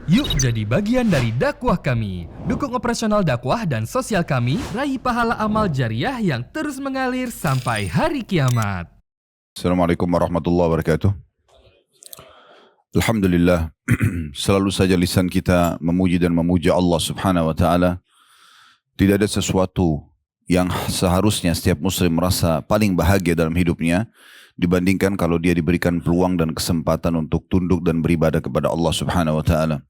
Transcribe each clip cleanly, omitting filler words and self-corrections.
Yuk jadi bagian dari dakwah kami. Dukung operasional dakwah dan sosial kami, raih pahala amal jariah yang terus mengalir sampai hari kiamat. Assalamualaikum warahmatullahi wabarakatuh. Alhamdulillah, selalu saja lisan kita memuji dan memuja Allah subhanahu wa ta'ala. Tidak ada sesuatu yang seharusnya setiap muslim merasa paling bahagia dalam hidupnya dibandingkan kalau dia diberikan peluang dan kesempatan untuk tunduk dan beribadah kepada Allah subhanahu wa ta'ala.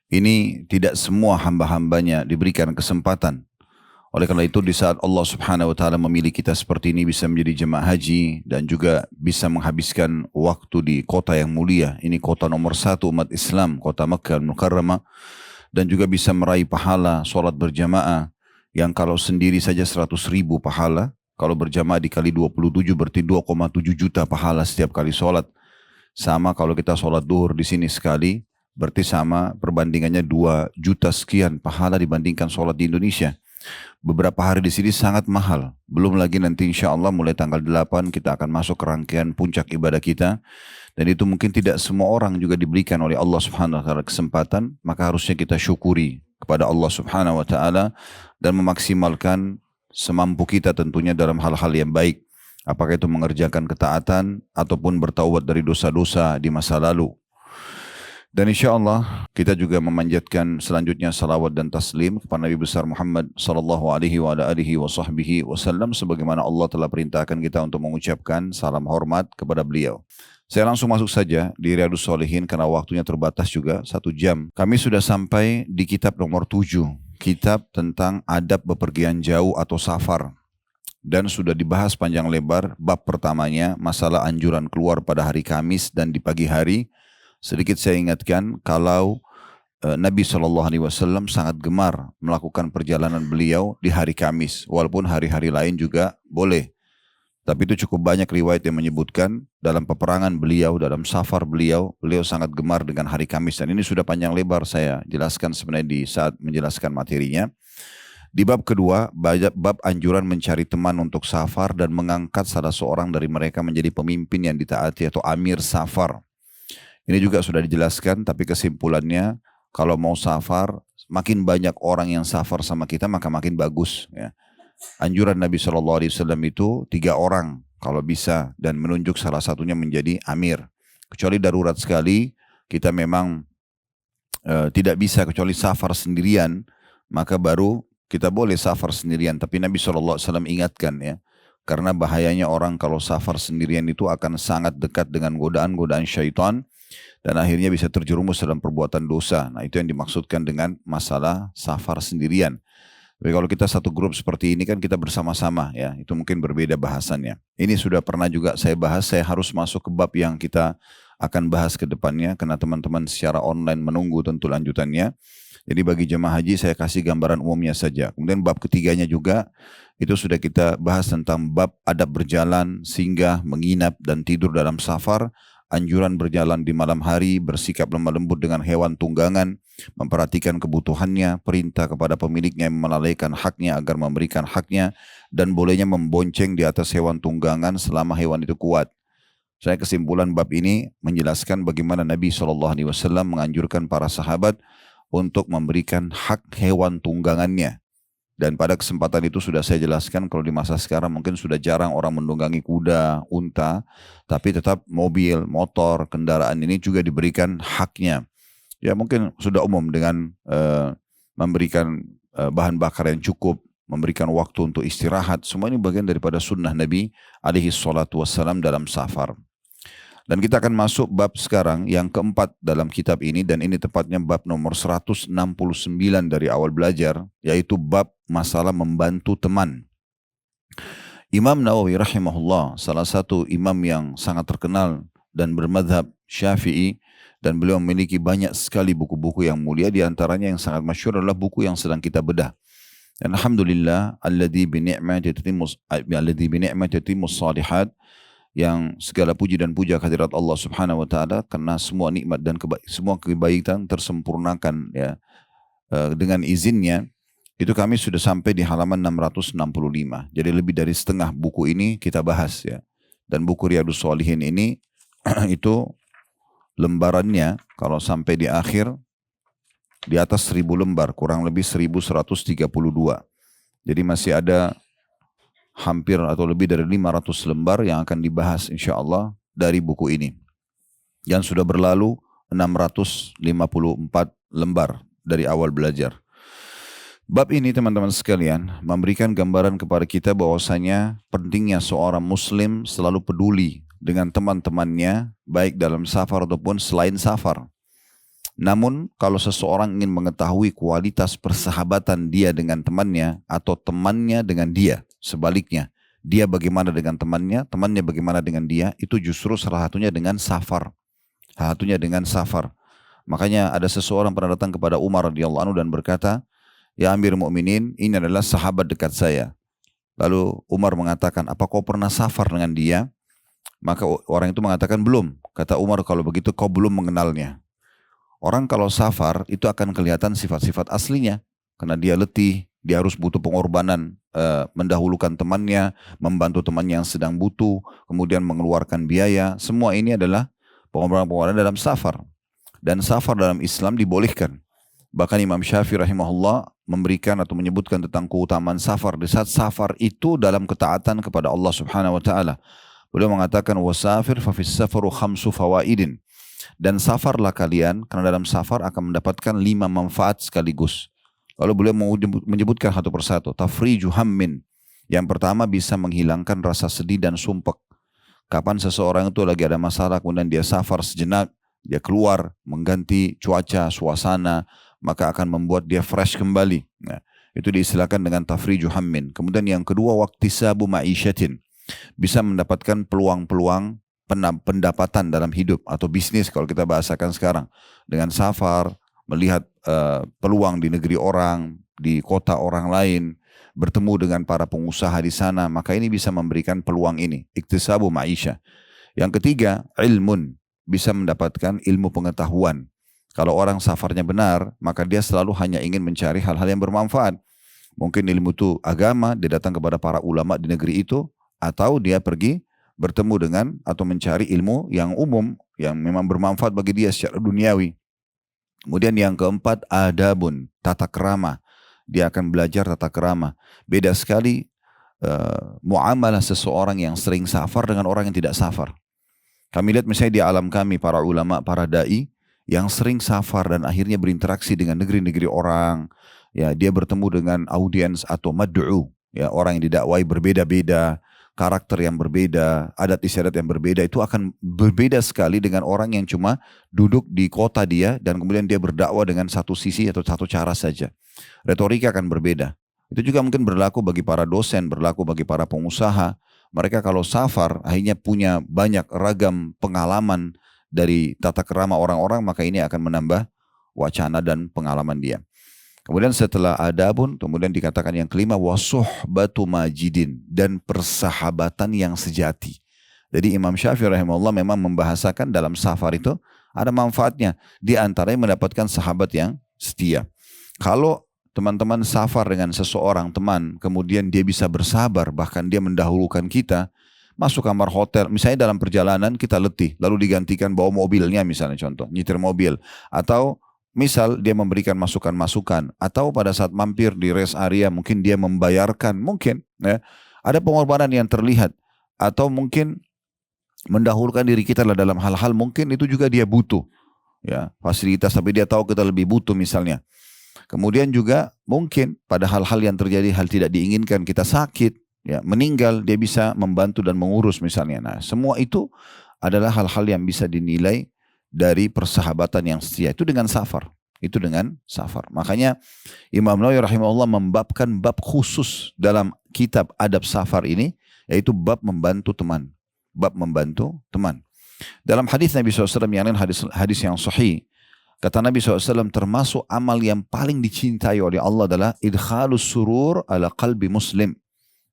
Ini tidak semua hamba-hambanya diberikan kesempatan. Oleh karena itu di saat Allah subhanahu wa ta'ala memilih kita seperti ini bisa menjadi jemaah haji dan juga bisa menghabiskan waktu di kota yang mulia. Ini kota nomor 1 umat Islam, kota Makkah Al-Mukarramah. Dan juga bisa meraih pahala sholat berjamaah yang kalau sendiri saja 100.000 pahala. Kalau berjamaah dikali 27 berarti 2,7 juta pahala setiap kali sholat. Sama kalau kita sholat duhur di sini sekali, berarti sama perbandingannya 2 juta sekian pahala dibandingkan sholat di Indonesia. Beberapa hari di sini sangat mahal. Belum lagi nanti insya Allah mulai tanggal 8 kita akan masuk ke rangkaian puncak ibadah kita. Dan itu mungkin tidak semua orang juga diberikan oleh Allah subhanahu wa ta'ala kesempatan. Maka harusnya kita syukuri kepada Allah subhanahu wa ta'ala dan memaksimalkan semampu kita tentunya dalam hal-hal yang baik. Apakah itu mengerjakan ketaatan ataupun bertaubat dari dosa-dosa di masa lalu. Dan insya Allah kita juga memanjatkan selanjutnya salawat dan taslim kepada Nabi besar Muhammad sallallahu alaihi wasallam sebagaimana Allah telah perintahkan kita untuk mengucapkan salam hormat kepada beliau. Saya langsung masuk saja di Riyadhus Shalihin karena waktunya terbatas juga 1 jam. Kami sudah sampai di kitab nomor 7, kitab tentang adab bepergian jauh atau safar. Dan sudah dibahas panjang lebar bab pertamanya masalah anjuran keluar pada hari Kamis dan di pagi hari. Sedikit saya ingatkan kalau Nabi SAW sangat gemar melakukan perjalanan beliau di hari Kamis. Walaupun hari-hari lain juga boleh. Tapi itu cukup banyak riwayat yang menyebutkan dalam peperangan beliau, dalam safar beliau sangat gemar dengan hari Kamis. Dan ini sudah panjang lebar saya jelaskan sebenarnya di saat menjelaskan materinya. Di bab kedua, bab anjuran mencari teman untuk safar dan mengangkat salah seorang dari mereka menjadi pemimpin yang ditaati atau amir safar. Ini juga sudah dijelaskan, tapi kesimpulannya kalau mau safar, makin banyak orang yang safar sama kita maka makin bagus. Ya. Anjuran Nabi SAW itu 3 orang kalau bisa dan menunjuk salah satunya menjadi amir. Kecuali darurat sekali, kita memang tidak bisa kecuali safar sendirian, maka baru kita boleh safar sendirian. Tapi Nabi SAW ingatkan ya, karena bahayanya orang kalau safar sendirian itu akan sangat dekat dengan godaan-godaan syaitan. Dan akhirnya bisa terjerumus dalam perbuatan dosa. Nah itu yang dimaksudkan dengan masalah safar sendirian. Tapi kalau kita satu grup seperti ini kan kita bersama-sama ya. Itu mungkin berbeda bahasannya. Ini sudah pernah juga saya bahas. Saya harus masuk ke bab yang kita akan bahas ke depannya. Karena teman-teman secara online menunggu tentu lanjutannya. Jadi bagi jemaah haji saya kasih gambaran umumnya saja. Kemudian bab ketiganya juga itu sudah kita bahas tentang bab adab berjalan, singgah, menginap dan tidur dalam safar. Anjuran berjalan di malam hari, bersikap lemah lembut dengan hewan tunggangan, memperhatikan kebutuhannya, perintah kepada pemiliknya yang melalaikan haknya agar memberikan haknya, dan bolehnya membonceng di atas hewan tunggangan selama hewan itu kuat. Saya kesimpulan bab ini menjelaskan bagaimana Nabi SAW menganjurkan para sahabat untuk memberikan hak hewan tunggangannya. Dan pada kesempatan itu sudah saya jelaskan kalau di masa sekarang mungkin sudah jarang orang menunggangi kuda, unta. Tapi tetap mobil, motor, kendaraan ini juga diberikan haknya. Ya mungkin sudah umum dengan memberikan bahan bakar yang cukup, memberikan waktu untuk istirahat. Semua ini bagian daripada sunnah Nabi SAW dalam safar. Dan kita akan masuk bab sekarang yang keempat dalam kitab ini dan ini tepatnya bab nomor 169 dari awal belajar, yaitu bab masalah membantu teman. Imam Nawawi rahimahullah, salah satu imam yang sangat terkenal dan bermadhab Syafi'i dan beliau memiliki banyak sekali buku-buku yang mulia, di antaranya yang sangat masyhur adalah buku yang sedang kita bedah. Dan alhamdulillah alladzi bi ni'mati tatimmus shalihat, yang segala puji dan puja kehadirat Allah Subhanahu wa taala karena semua nikmat dan semua kebaikan tersempurnakan ya dengan izinnya. Itu kami sudah sampai di halaman 665. Jadi lebih dari setengah buku ini kita bahas ya. Dan buku Riyadhus Shalihin ini itu lembarannya kalau sampai di akhir di atas 1000 lembar, kurang lebih 1132. Jadi masih ada hampir atau lebih dari 500 lembar yang akan dibahas insya Allah dari buku ini. Yang sudah berlalu 654 lembar dari awal belajar. Bab ini teman-teman sekalian memberikan gambaran kepada kita bahwasanya pentingnya seorang muslim selalu peduli dengan teman-temannya baik dalam safar ataupun selain safar. Namun kalau seseorang ingin mengetahui kualitas persahabatan dia dengan temannya atau temannya dengan dia, sebaliknya, dia bagaimana dengan temannya, temannya bagaimana dengan dia, itu justru salah satunya dengan safar. Salah satunya dengan safar. Makanya ada seseorang pernah datang kepada Umar radhiyallahu anhu dan berkata, "Ya Amir Mu'minin, ini adalah sahabat dekat saya." Lalu Umar mengatakan, "Apa kau pernah safar dengan dia?" Maka orang itu mengatakan, "Belum." Kata Umar, "Kalau begitu kau belum mengenalnya." Orang kalau safar itu akan kelihatan sifat-sifat aslinya. Karena dia letih, dia harus butuh pengorbanan, mendahulukan temannya, membantu temannya yang sedang butuh, kemudian mengeluarkan biaya. Semua ini adalah pengorbanan-pengorbanan dalam safar. Dan safar dalam Islam dibolehkan. Bahkan Imam Syafi'i rahimahullah memberikan atau menyebutkan tentang keutamaan safar. Di saat safar itu dalam ketaatan kepada Allah subhanahu wa ta'ala. Beliau mengatakan, "Wasafir fafis safaru khamsu fawaidin." Dan safarlah kalian, karena dalam safar akan mendapatkan 5 manfaat sekaligus. Lalu beliau menyebutkan satu persatu. Tafriju hammin. Yang pertama bisa menghilangkan rasa sedih dan sumpek. Kapan seseorang itu lagi ada masalah, kemudian dia safar sejenak, dia keluar, mengganti cuaca, suasana, maka akan membuat dia fresh kembali. Nah, itu diistilahkan dengan tafriju hammin. Kemudian yang kedua, waktisabu ma'isyatin. Bisa mendapatkan peluang-peluang pendapatan dalam hidup atau bisnis kalau kita bahasakan sekarang. Dengan safar, melihat peluang di negeri orang, di kota orang lain, bertemu dengan para pengusaha di sana, maka ini bisa memberikan peluang ini. Iktisabu ma'isyah. Yang ketiga, ilmun. Bisa mendapatkan ilmu pengetahuan. Kalau orang safarnya benar, maka dia selalu hanya ingin mencari hal-hal yang bermanfaat. Mungkin ilmu itu agama, dia datang kepada para ulama di negeri itu, atau dia pergi bertemu dengan atau mencari ilmu yang umum, yang memang bermanfaat bagi dia secara duniawi. Kemudian yang keempat, adabun, tata kerama. Dia akan belajar tata kerama. Beda sekali muamalah seseorang yang sering safar dengan orang yang tidak safar. Kami lihat misalnya di alam kami, para ulama, para da'i, yang sering safar dan akhirnya berinteraksi dengan negeri-negeri orang. Ya, dia bertemu dengan audiens atau mad'u, ya, orang yang didakwai berbeda-beda, karakter yang berbeda, adat istiadat yang berbeda, itu akan berbeda sekali dengan orang yang cuma duduk di kota dia dan kemudian dia berdakwah dengan satu sisi atau satu cara saja. Retorika akan berbeda. Itu juga mungkin berlaku bagi para dosen, berlaku bagi para pengusaha. Mereka kalau safar akhirnya punya banyak ragam pengalaman dari tata kerama orang-orang, maka ini akan menambah wacana dan pengalaman dia. Kemudian setelah adabun, kemudian dikatakan yang kelima, wasuhbatu majidin, dan persahabatan yang sejati. Jadi Imam Syafi'i rahimahullah memang membahasakan dalam safar itu ada manfaatnya. Di antaranya mendapatkan sahabat yang setia. Kalau teman-teman safar dengan seseorang teman, kemudian dia bisa bersabar, bahkan dia mendahulukan kita, masuk kamar hotel, misalnya dalam perjalanan kita letih, lalu digantikan bawa mobilnya misalnya contoh, nyetir mobil, atau misal dia memberikan masukan-masukan, atau pada saat mampir di rest area mungkin dia membayarkan, mungkin ya, ada pengorbanan yang terlihat, atau mungkin mendahulukan diri kita dalam hal-hal mungkin itu juga dia butuh, ya, fasilitas, tapi dia tahu kita lebih butuh misalnya. Kemudian juga mungkin pada hal-hal yang terjadi, hal tidak diinginkan, kita sakit, ya, meninggal, dia bisa membantu dan mengurus misalnya. Nah, semua itu adalah hal-hal yang bisa dinilai dari persahabatan yang setia. Itu dengan safar. Itu dengan safar. Makanya Imam Nawawi rahimahullah membabkan bab khusus dalam kitab adab safar ini, yaitu bab membantu teman. Bab membantu teman. Dalam hadis Nabi SAW yang lain, hadis yang sahih, kata Nabi SAW, termasuk amal yang paling dicintai oleh Allah adalah idkhalus surur ala qalbi muslim.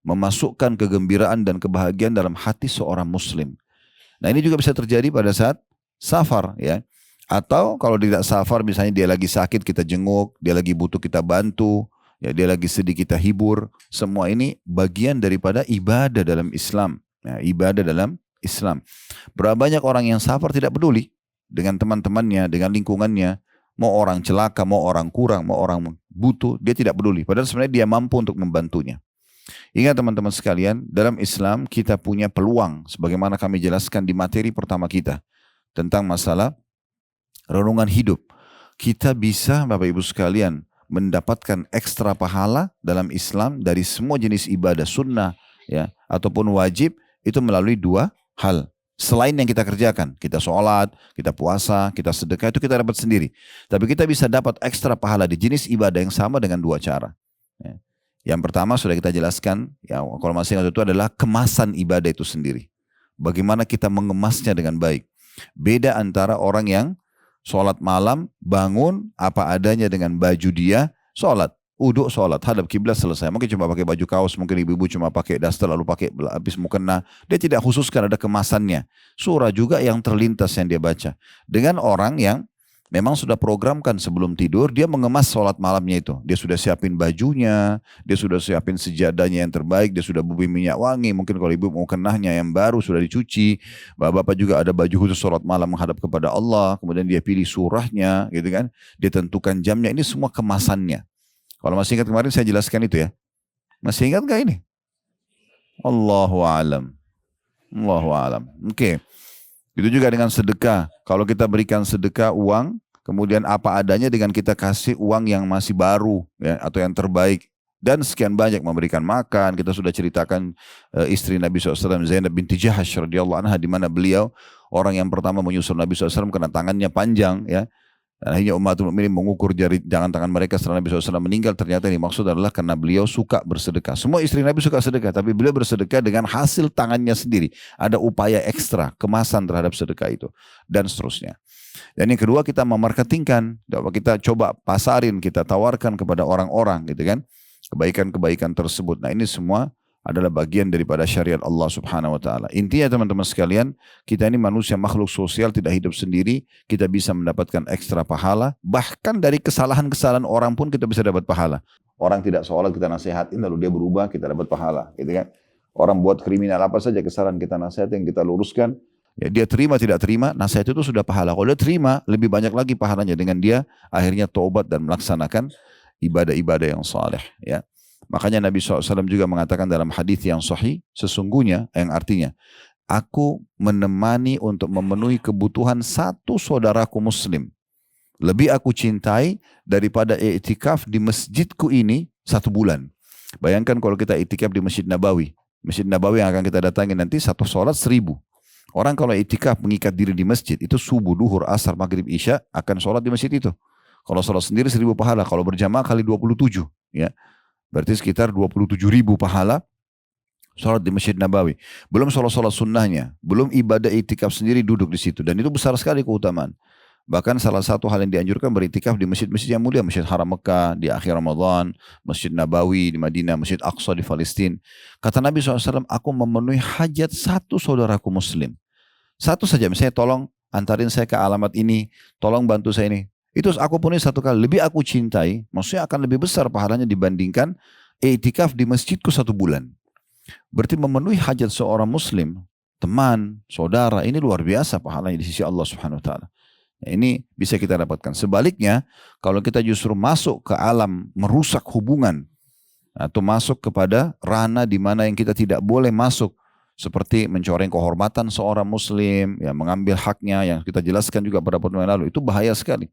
Memasukkan kegembiraan dan kebahagiaan dalam hati seorang muslim. Nah, ini juga bisa terjadi pada saat safar, ya. Atau kalau tidak safar, misalnya dia lagi sakit kita jenguk, dia lagi butuh kita bantu, ya, dia lagi sedih kita hibur. Semua ini bagian daripada ibadah dalam Islam. Ya, ibadah dalam Islam. Berapa banyak orang yang safar tidak peduli dengan teman-temannya, dengan lingkungannya. Mau orang celaka, mau orang kurang, mau orang butuh, dia tidak peduli. Padahal sebenarnya dia mampu untuk membantunya. Ingat teman-teman sekalian, dalam Islam kita punya peluang. Sebagaimana kami jelaskan di materi pertama kita. Tentang masalah renungan hidup. Kita bisa Bapak Ibu sekalian mendapatkan ekstra pahala dalam Islam dari semua jenis ibadah sunnah ya ataupun wajib itu melalui dua hal. Selain yang kita kerjakan, kita sholat, kita puasa, kita sedekah, itu kita dapat sendiri. Tapi kita bisa dapat ekstra pahala di jenis ibadah yang sama dengan dua cara. Ya. Yang pertama sudah kita jelaskan, ya kalau masih ingat itu adalah kemasan ibadah itu sendiri. Bagaimana kita mengemasnya dengan baik. Beda antara orang yang sholat malam, bangun apa adanya dengan baju dia, sholat. Uduk sholat, hadap kiblat selesai. Mungkin cuma pakai baju kaos, mungkin ibu-ibu cuma pakai daster lalu pakai habis mukena. Dia tidak khususkan ada kemasannya. Surah juga yang terlintas yang dia baca. Dengan orang yang memang sudah programkan sebelum tidur, dia mengemas sholat malamnya itu. Dia sudah siapin bajunya, dia sudah siapin sejadahnya yang terbaik, dia sudah bubuh minyak wangi. Mungkin kalau ibu mau kenahnya yang baru sudah dicuci. Bapak-bapak juga ada baju khusus sholat malam menghadap kepada Allah. Kemudian dia pilih surahnya, gitu kan. Dia tentukan jamnya. Ini semua kemasannya. Kalau masih ingat kemarin saya jelaskan itu ya. Masih ingat gak ini? Allahu a'lam. Allahu a'lam. Oke. Itu juga dengan sedekah. Kalau kita berikan sedekah uang, kemudian apa adanya dengan kita kasih uang yang masih baru ya, atau yang terbaik. Dan sekian banyak memberikan makan. Kita sudah ceritakan istri Nabi SAW, Zainab binti Jahash radhiyallahu anha, di mana beliau orang yang pertama menyusul Nabi SAW karena tangannya panjang ya. Dan akhirnya umatul mukminin mengukur jari tangan mereka setelah Nabi SAW meninggal. Ternyata ini maksud adalah karena beliau suka bersedekah. Semua istri Nabi suka sedekah, tapi beliau bersedekah dengan hasil tangannya sendiri. Ada upaya ekstra, kemasan terhadap sedekah itu. Dan seterusnya. Dan yang kedua kita memarketingkan. Kita coba pasarin, kita tawarkan kepada orang-orang gitu kan. Kebaikan-kebaikan tersebut. Nah ini semua adalah bagian daripada syariat Allah Subhanahu wa taala. Intinya teman-teman sekalian, kita ini manusia makhluk sosial, tidak hidup sendiri, kita bisa mendapatkan ekstra pahala, bahkan dari kesalahan-kesalahan orang pun kita bisa dapat pahala. Orang tidak sholat kita nasihatin lalu dia berubah, kita dapat pahala, gitu kan. Orang buat kriminal apa saja kesalahan kita nasihatin, kita luruskan, ya dia terima tidak terima, nasihat itu sudah pahala. Kalau dia terima, lebih banyak lagi pahalanya dengan dia akhirnya taubat dan melaksanakan ibadah-ibadah yang saleh, ya. Makanya Nabi SAW juga mengatakan dalam hadis yang sahih, sesungguhnya yang artinya, aku menemani untuk memenuhi kebutuhan satu saudaraku muslim. Lebih aku cintai daripada i'tikaf di masjidku ini 1 bulan. Bayangkan kalau kita i'tikaf di Masjid Nabawi. Masjid Nabawi yang akan kita datangi nanti satu sholat 1000. Orang kalau i'tikaf mengikat diri di masjid, itu subuh, duhur, asar, maghrib, isya akan sholat di masjid itu. Kalau sholat sendiri 1000 pahala, kalau berjamaah kali 27. Ya. Berarti sekitar 27.000 pahala sholat di Masjid Nabawi. Belum sholat-sholat sunnahnya. Belum ibadah itikaf sendiri duduk di situ. Dan itu besar sekali keutamaan. Bahkan salah satu hal yang dianjurkan beritikaf di masjid-masjid yang mulia. Masjid Haram Mekah di akhir Ramadan. Masjid Nabawi di Madinah. Masjid Aqsa di Palestina. Kata Nabi SAW, aku memenuhi hajat satu saudaraku muslim. Satu saja. Misalnya tolong antarin saya ke alamat ini. Tolong bantu saya ini. Itu aku penuhi 1 kali. Lebih aku cintai, maksudnya akan lebih besar pahalanya dibandingkan i'tikaf di masjidku 1 bulan. Berarti memenuhi hajat seorang muslim, teman, saudara, ini luar biasa pahalanya di sisi Allah Subhanahu wa taala. Ini bisa kita dapatkan. Sebaliknya, kalau kita justru masuk ke alam merusak hubungan atau masuk kepada ranah di mana yang kita tidak boleh masuk, seperti mencoreng kehormatan seorang muslim, ya, mengambil haknya yang kita jelaskan juga pada pertemuan lalu, itu bahaya sekali.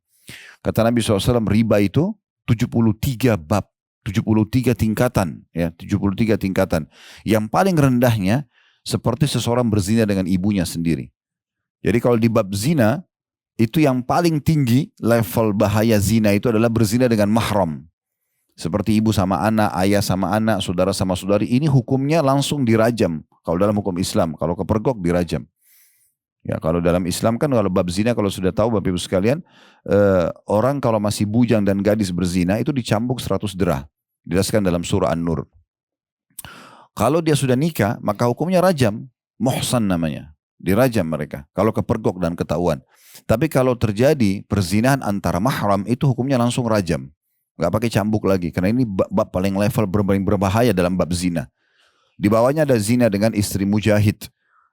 Kata Nabi SAW, riba itu 73 bab, 73 tingkatan, ya, 73 tingkatan. Yang paling rendahnya seperti seseorang berzina dengan ibunya sendiri. Jadi kalau di bab zina, itu yang paling tinggi level bahaya zina itu adalah berzina dengan mahram. Seperti ibu sama anak, ayah sama anak, saudara sama saudari, ini hukumnya langsung dirajam. Kalau dalam hukum Islam, kalau kepergok dirajam. Ya, kalau dalam Islam kan kalau bab zina, kalau sudah tahu Bapak Ibu sekalian, orang kalau masih bujang dan gadis berzina itu dicambuk 100 derah. Dijelaskan dalam surah An-Nur. Kalau dia sudah nikah, maka hukumnya rajam, muhsan namanya. Dirajam mereka, kalau kepergok dan ketahuan. Tapi kalau terjadi perzinahan antara mahram, itu hukumnya langsung rajam. Gak pakai cambuk lagi, karena ini bab paling level berbahaya dalam bab zina. Di bawahnya ada zina dengan istri mujahid.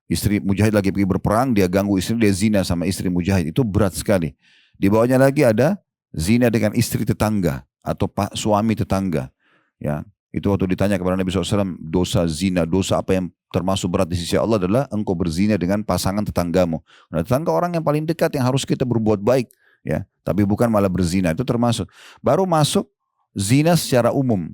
Istri mujahid lagi pergi berperang, dia ganggu istri, dia zina sama istri mujahid. Itu berat sekali. Di bawahnya lagi ada zina dengan istri tetangga atau suami tetangga. Ya, itu waktu ditanya kepada Nabi SAW, dosa zina, dosa apa yang termasuk berat di sisi Allah adalah engkau berzina dengan pasangan tetanggamu. Nah, tetangga orang yang paling dekat yang harus kita berbuat baik, ya, tapi bukan malah berzina, itu termasuk. Baru masuk zina secara umum.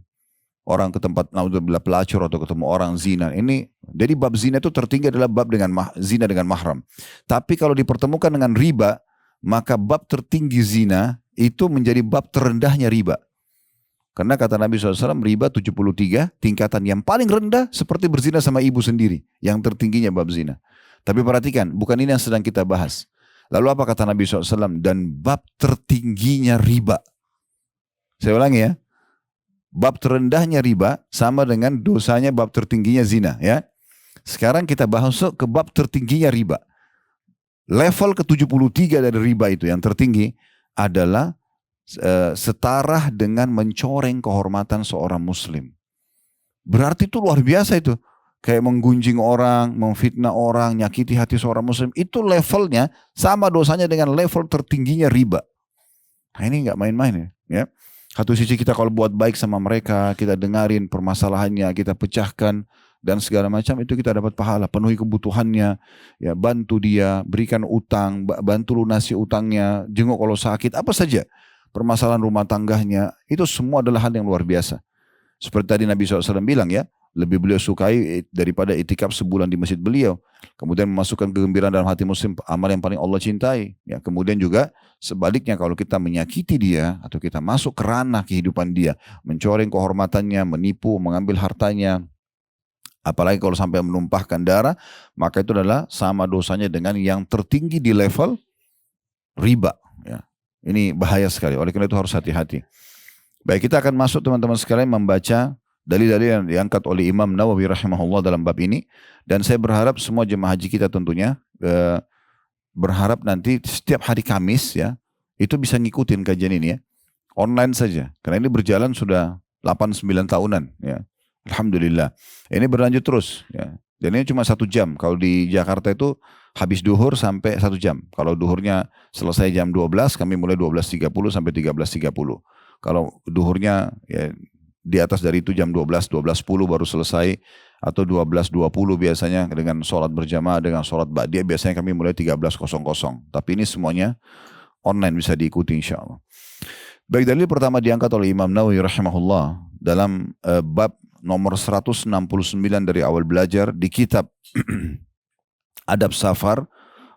Orang ke tempat naudzubillah pelacur atau ketemu orang zina. Ini jadi bab zina itu tertinggi adalah bab dengan zina dengan mahram. Tapi kalau dipertemukan dengan riba, maka bab tertinggi zina itu menjadi bab terendahnya riba. Karena kata Nabi SAW, riba 73, tingkatan yang paling rendah seperti berzina sama ibu sendiri. Yang tertingginya bab zina. Tapi perhatikan, bukan ini yang sedang kita bahas. Lalu apa kata Nabi SAW? Dan bab tertingginya riba. Saya ulangi ya. Bab terendahnya riba sama dengan dosanya bab tertingginya zina. Ya. Sekarang kita bahas ke bab tertingginya riba. Level ke-73 dari riba itu yang tertinggi adalah setara dengan mencoreng kehormatan seorang muslim. Berarti itu luar biasa itu. Kayak menggunjing orang, memfitnah orang, nyakiti hati seorang muslim. Itu levelnya sama dosanya dengan level tertingginya riba. Nah ini nggak main-main ya. Satu sisi kita kalau buat baik sama mereka, kita dengarin permasalahannya, kita pecahkan dan segala macam, itu kita dapat pahala, penuhi kebutuhannya, ya bantu dia, berikan utang, bantu lunasi utangnya, jenguk kalau sakit, apa saja permasalahan rumah tangganya, itu semua adalah hal yang luar biasa. Seperti tadi Nabi SAW bilang ya, lebih beliau sukai daripada itikaf sebulan di masjid beliau. Kemudian memasukkan kegembiraan dalam hati muslim, amal yang paling Allah cintai. Ya, kemudian juga sebaliknya kalau kita menyakiti dia atau kita masuk ke ranah kehidupan dia, mencoreng kehormatannya, menipu, mengambil hartanya, apalagi kalau sampai menumpahkan darah, maka itu adalah sama dosanya dengan yang tertinggi di level riba. Ya. Ini bahaya sekali, oleh karena itu harus hati-hati. Baik, kita akan masuk teman-teman sekalian membaca dalil-dalil yang diangkat oleh Imam Nawawi rahimahullah dalam bab ini. Dan saya berharap semua jemaah haji kita tentunya berharap nanti setiap hari Kamis ya, itu bisa ngikutin kajian ini ya. Online saja. Karena ini berjalan sudah 8-9 tahunan ya. Alhamdulillah. Ini berlanjut terus ya. Dan ini cuma 1 jam. Kalau di Jakarta itu habis duhur sampai 1 jam. Kalau duhurnya selesai jam 12, kami mulai 12.30 sampai 13.30. Kalau duhurnya ya di atas dari itu jam 12, 12.10 baru selesai, atau 12.20 biasanya dengan sholat berjamaah, dengan sholat ba'diyah biasanya kami mulai 13.00. Tapi ini semuanya online bisa diikuti insya Allah. Baik, dalil pertama diangkat oleh Imam Nawawi rahimahullah dalam bab nomor 169 dari awal belajar di kitab Adab Safar,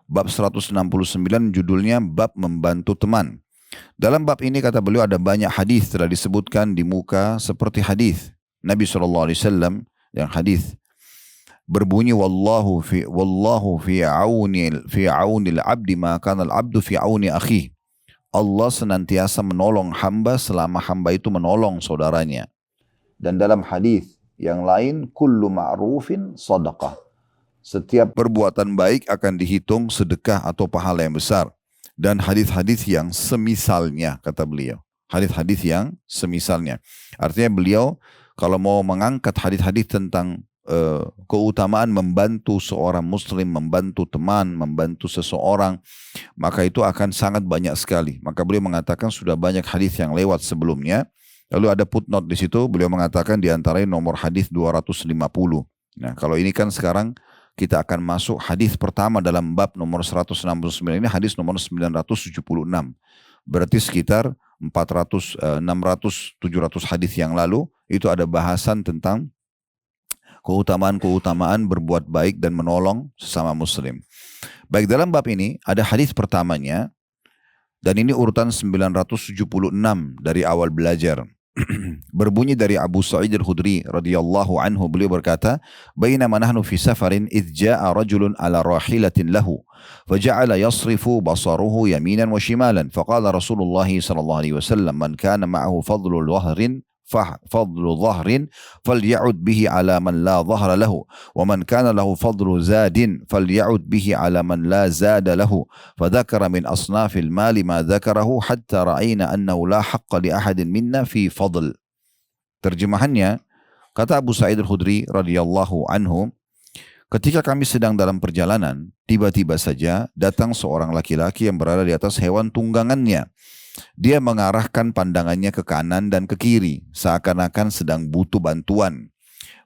bab 169 judulnya bab membantu teman. Dalam bab ini kata beliau ada banyak hadis telah disebutkan di muka seperti hadis Nabi SAW yang hadis berbunyi wallahu fi aunil abdi ma kana al-abdu fi auni akhi. Allah senantiasa menolong hamba selama hamba itu menolong saudaranya. Dan dalam hadis yang lain kullu ma'rufin sadaqah. Setiap perbuatan baik akan dihitung sedekah atau pahala yang besar. Dan hadis-hadis yang semisalnya kata beliau. Hadis-hadis yang semisalnya. Artinya beliau kalau mau mengangkat hadis-hadis tentang keutamaan membantu seorang muslim, membantu teman, membantu seseorang, maka itu akan sangat banyak sekali. Maka beliau mengatakan sudah banyak hadis yang lewat sebelumnya. Lalu ada footnote di situ, beliau mengatakan di antaranya nomor hadis 250. Nah, kalau ini kan sekarang kita akan masuk hadis pertama dalam bab nomor 169 ini, hadis nomor 976. Berarti sekitar 400, 600, 700 hadis yang lalu itu ada bahasan tentang keutamaan-keutamaan berbuat baik dan menolong sesama muslim. Baik, dalam bab ini ada hadis pertamanya dan ini urutan 976 dari awal belajar. Berbunyi dari Abu Sa'id al-Khudri radhiyallahu anhu, beliau berkata, "Bainama nahnu fi safarin idh ja'a rajulun ala rahilatin lahu faja'ala yasrifu basaruhu yaminan wa shimalan faqala Rasulullah sallallahu alaihi wasallam man kana ma'ahu fadlu dhahrin falya'ud bihi ala man la dhahra lahu wa man kana lahu fadlu zadin falya'ud bihi ala man la zada lahu fadhakara min asnafil mali ma dhakarahu hatta ra'ayna annahu la haqqa li ahadin minna fi fadl." Terjemahannya, kata Abu Sa'id al-Khudri radhiyallahu anhu, ketika kami sedang dalam perjalanan, tiba-tiba saja datang seorang laki-laki yang berada di atas hewan tunggangannya. Dia mengarahkan pandangannya ke kanan dan ke kiri, seakan-akan sedang butuh bantuan.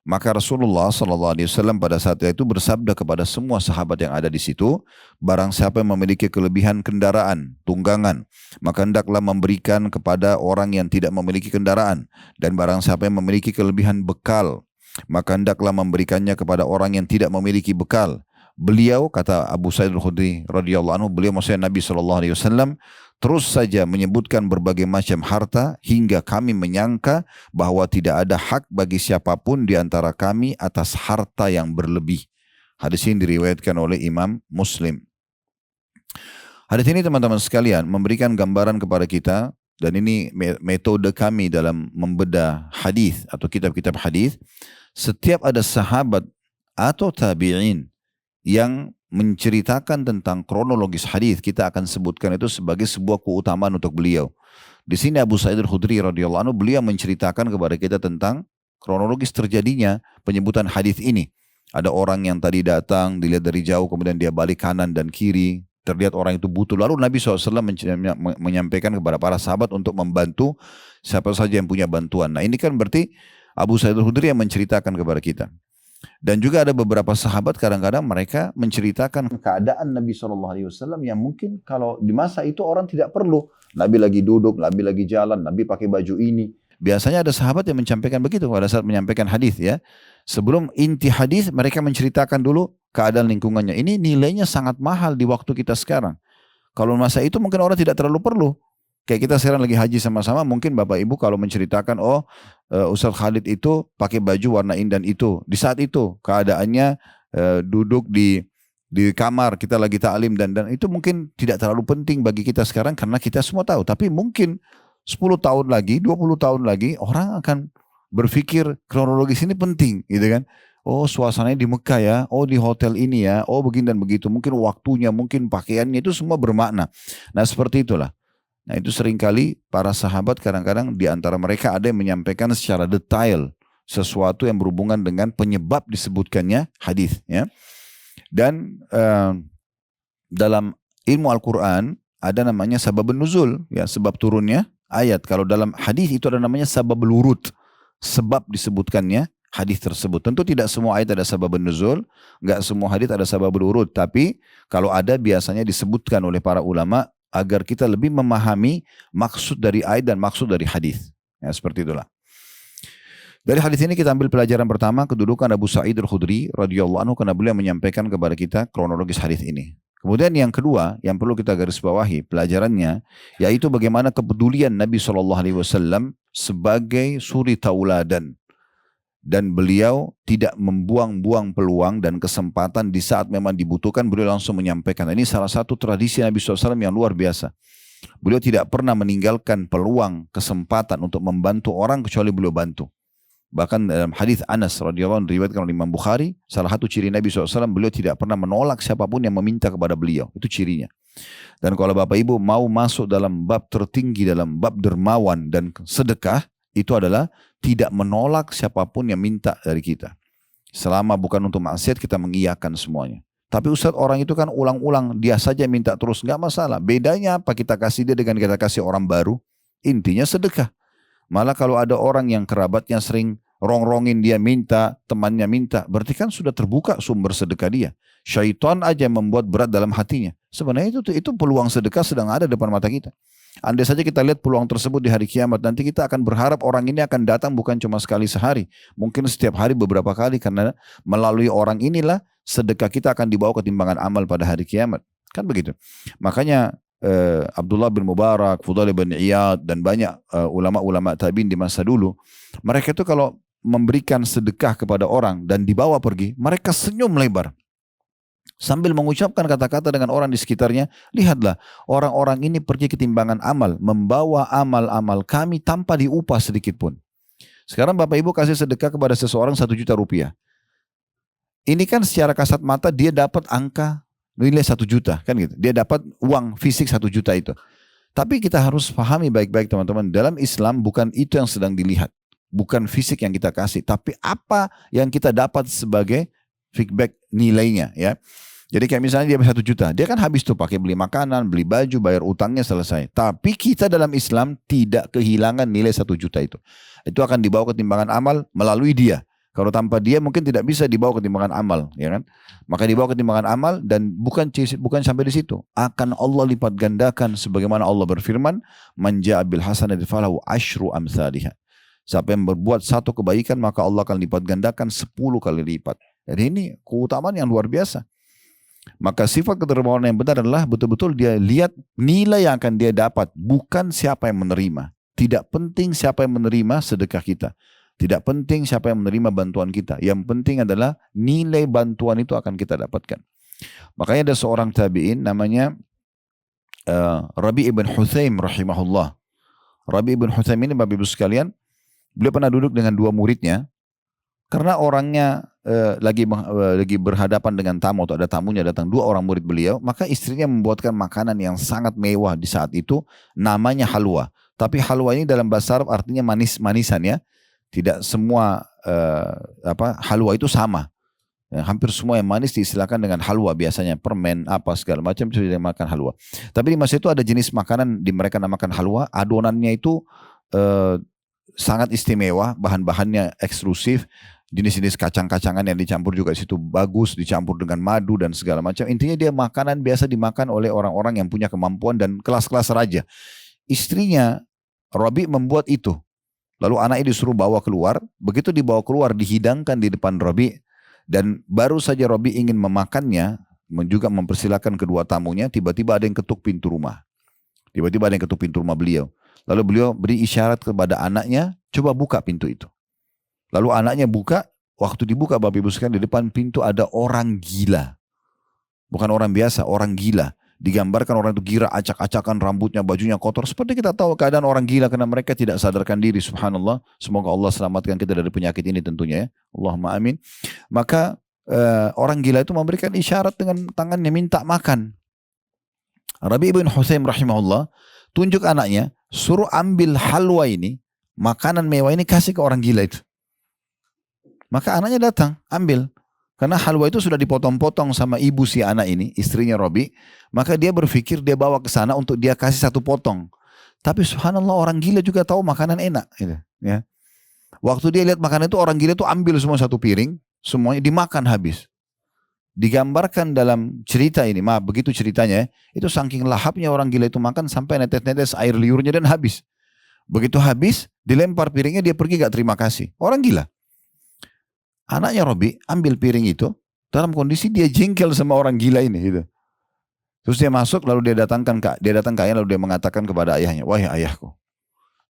Maka Rasulullah SAW pada saat itu bersabda kepada semua sahabat yang ada di situ, barang siapa yang memiliki kelebihan kendaraan, tunggangan, maka hendaklah memberikan kepada orang yang tidak memiliki kendaraan. Dan barang siapa yang memiliki kelebihan bekal, maka hendaklah memberikannya kepada orang yang tidak memiliki bekal. Beliau, kata Abu Sa'id Al-Khudri radhiyallahu anhu, beliau maksudnya Nabi SAW, terus saja menyebutkan berbagai macam harta hingga kami menyangka bahwa tidak ada hak bagi siapapun di antara kami atas harta yang berlebih. Hadis ini diriwayatkan oleh Imam Muslim. Hadis ini teman-teman sekalian memberikan gambaran kepada kita, dan ini metode kami dalam membedah hadis atau kitab-kitab hadis. Setiap ada sahabat atau tabi'in yang menceritakan tentang kronologis hadis, kita akan sebutkan itu sebagai sebuah keutamaan untuk beliau. Di sini Abu Sa'id Al-Khudri radhiyallahu anhu, beliau menceritakan kepada kita tentang kronologis terjadinya penyebutan hadis ini. Ada orang yang tadi datang, dilihat dari jauh, kemudian dia balik kanan dan kiri, terlihat orang itu butuh. Lalu Nabi SAW menyampaikan kepada para sahabat untuk membantu siapa saja yang punya bantuan. Nah ini kan berarti Abu Sa'id Al-Khudri yang menceritakan kepada kita. Dan juga ada beberapa sahabat kadang-kadang mereka menceritakan keadaan Nabi SAW yang mungkin kalau di masa itu orang tidak perlu. Nabi lagi duduk, Nabi lagi jalan, Nabi pakai baju ini. Biasanya ada sahabat yang menyampaikan begitu pada saat menyampaikan hadis ya. Sebelum inti hadis mereka menceritakan dulu keadaan lingkungannya. Ini nilainya sangat mahal di waktu kita sekarang. Kalau masa itu mungkin orang tidak terlalu perlu. Kayak kita sekarang lagi haji sama-sama, mungkin Bapak Ibu kalau menceritakan, Ustaz Khalid itu pakai baju warna ini dan itu. Di saat itu keadaannya duduk di kamar, kita lagi ta'lim dan itu mungkin tidak terlalu penting bagi kita sekarang karena kita semua tahu. Tapi mungkin 10 tahun lagi, 20 tahun lagi orang akan berpikir kronologis ini penting gitu kan. Oh suasananya di Mekah ya, oh di hotel ini ya, oh begini dan begitu. Mungkin waktunya, mungkin pakaiannya itu semua bermakna. Nah seperti itulah. Nah itu seringkali para sahabat kadang-kadang di antara mereka ada yang menyampaikan secara detail sesuatu yang berhubungan dengan penyebab disebutkannya hadis ya. Dan dalam ilmu Al-Quran ada namanya sababun nuzul ya, sebab turunnya ayat. Kalau dalam hadis itu ada namanya sababul wurud, sebab disebutkannya hadis tersebut. Tentu tidak semua ayat ada sababun nuzul, enggak semua hadis ada sababul wurud, tapi kalau ada biasanya disebutkan oleh para ulama agar kita lebih memahami maksud dari ayat dan maksud dari hadis. Ya, seperti itulah. Dari hadis ini kita ambil pelajaran pertama, kedudukan Abu Sa'id Al-Khudri radhiyallahu anhu karena beliau menyampaikan kepada kita kronologis hadis ini. Kemudian yang kedua yang perlu kita garis bawahi pelajarannya, yaitu bagaimana kepedulian Nabi SAW sebagai suri tauladan. Dan beliau tidak membuang-buang peluang dan kesempatan di saat memang dibutuhkan, beliau langsung menyampaikan. Ini salah satu tradisi Nabi SAW yang luar biasa. Beliau tidak pernah meninggalkan peluang, kesempatan untuk membantu orang kecuali beliau bantu. Bahkan dalam hadis Anas radhiyallahu anhu diriwayatkan oleh Imam Bukhari, salah satu ciri Nabi SAW, beliau tidak pernah menolak siapapun yang meminta kepada beliau. Itu cirinya. Dan kalau Bapak Ibu mau masuk dalam bab tertinggi, dalam bab dermawan dan sedekah, itu adalah tidak menolak siapapun yang minta dari kita. Selama bukan untuk maksiat kita mengiyakan semuanya. Tapi Ustaz orang itu kan ulang-ulang, dia saja minta terus, nggak masalah. Bedanya apa kita kasih dia dengan kita kasih orang baru? Intinya sedekah. Malah kalau ada orang yang kerabatnya sering rongrongin dia minta, temannya minta, berarti kan sudah terbuka sumber sedekah dia. Syaitan aja membuat berat dalam hatinya. Sebenarnya itu peluang sedekah sedang ada depan mata kita. Andai saja kita lihat peluang tersebut di hari kiamat, nanti kita akan berharap orang ini akan datang bukan cuma sekali sehari. Mungkin setiap hari beberapa kali, karena melalui orang inilah sedekah kita akan dibawa ke timbangan amal pada hari kiamat. Kan begitu. Makanya Abdullah bin Mubarak, Fudail bin Iyad, dan banyak ulama-ulama tabi'in di masa dulu, mereka itu kalau memberikan sedekah kepada orang dan dibawa pergi, mereka senyum lebar. Sambil mengucapkan kata-kata dengan orang di sekitarnya, lihatlah orang-orang ini pergi ke timbangan amal, membawa amal-amal kami tanpa diupah sedikit pun. Sekarang Bapak Ibu kasih sedekah kepada seseorang 1 juta rupiah. Ini kan secara kasat mata dia dapat angka nilai 1 juta, kan gitu. Dia dapat uang fisik 1 juta itu. Tapi kita harus pahami baik-baik teman-teman, dalam Islam bukan itu yang sedang dilihat. Bukan fisik yang kita kasih, tapi apa yang kita dapat sebagai feedback nilainya ya. Jadi kayak misalnya dia 1 juta, dia kan habis tuh pakai beli makanan, beli baju, bayar utangnya, selesai. Tapi kita dalam Islam tidak kehilangan nilai 1 juta itu. Itu akan dibawa ke timbangan amal melalui dia. Kalau tanpa dia mungkin tidak bisa dibawa ke timbangan amal, ya kan? Maka dibawa ke timbangan amal dan bukan sampai di situ. Akan Allah lipat gandakan sebagaimana Allah berfirman, "Man ja'a bil hasanati falahu asyru amsalihha." Siapa yang berbuat satu kebaikan maka Allah akan lipat gandakan 10 kali lipat. Jadi ini keutamaan yang luar biasa. Maka sifat kedermawanan yang benar adalah betul-betul dia lihat nilai yang akan dia dapat, bukan siapa yang menerima. Tidak penting siapa yang menerima sedekah kita. Tidak penting siapa yang menerima bantuan kita. Yang penting adalah nilai bantuan itu akan kita dapatkan. Makanya ada seorang tabi'in namanya Rabi' ibn Huthaim rahimahullah. Rabi' ibn Huthaim ini Bapak Ibu sekalian, beliau pernah duduk dengan 2 muridnya. Karena orangnya lagi berhadapan dengan tamu atau ada tamunya datang, 2 orang murid beliau, maka istrinya membuatkan makanan yang sangat mewah di saat itu, namanya halwa. Tapi halwa ini dalam bahasa Arab artinya manis-manisan ya. Tidak semua halwa itu sama. Ya, hampir semua yang manis diistilahkan dengan halwa biasanya, permen apa segala macam sudah dimakan halwa. Tapi di masa itu ada jenis makanan di mereka namakan halwa, adonannya itu sangat istimewa, bahan-bahannya eksklusif. Jenis-jenis kacang-kacangan yang dicampur juga situ bagus, dicampur dengan madu dan segala macam. Intinya dia makanan biasa dimakan oleh orang-orang yang punya kemampuan dan kelas-kelas raja. Istrinya Rabi membuat itu. Lalu anaknya disuruh bawa keluar. Begitu dibawa keluar dihidangkan di depan Rabi. Dan baru saja Rabi ingin memakannya, juga mempersilahkan kedua tamunya, tiba-tiba ada yang ketuk pintu rumah. Tiba-tiba ada yang ketuk pintu rumah beliau. Lalu beliau beri isyarat kepada anaknya, coba buka pintu itu. Lalu anaknya buka, waktu dibuka Bapak Ibu sekalian, di depan pintu ada orang gila. Bukan orang biasa, orang gila. Digambarkan orang itu gila, acak-acakan rambutnya, bajunya kotor. Seperti kita tahu keadaan orang gila karena mereka tidak sadarkan diri, subhanallah. Semoga Allah selamatkan kita dari penyakit ini tentunya ya. Allahumma amin. Maka orang gila itu memberikan isyarat dengan tangannya minta makan. Rabi' ibn Huthaim rahimahullah tunjuk anaknya, suruh ambil halwa ini, makanan mewah ini kasih ke orang gila itu. Maka anaknya datang, ambil. Karena halwa itu sudah dipotong-potong sama ibu si anak ini, istrinya Rabi. Maka dia berpikir dia bawa ke sana untuk dia kasih 1 potong. Tapi subhanallah orang gila juga tahu makanan enak. Gitu, ya. Waktu dia lihat makanan itu, orang gila itu ambil semua 1 piring. Semuanya dimakan habis. Digambarkan dalam cerita ini, begitu ceritanya, itu saking lahapnya orang gila itu makan sampai netes-netes air liurnya dan habis. Begitu habis, dilempar piringnya, dia pergi gak terima kasih. Orang gila. Anaknya Robi ambil piring itu dalam kondisi dia jengkel sama orang gila ini gitu. Terus dia masuk lalu dia datang ke ayah lalu dia mengatakan kepada ayahnya, "Wahai ayahku,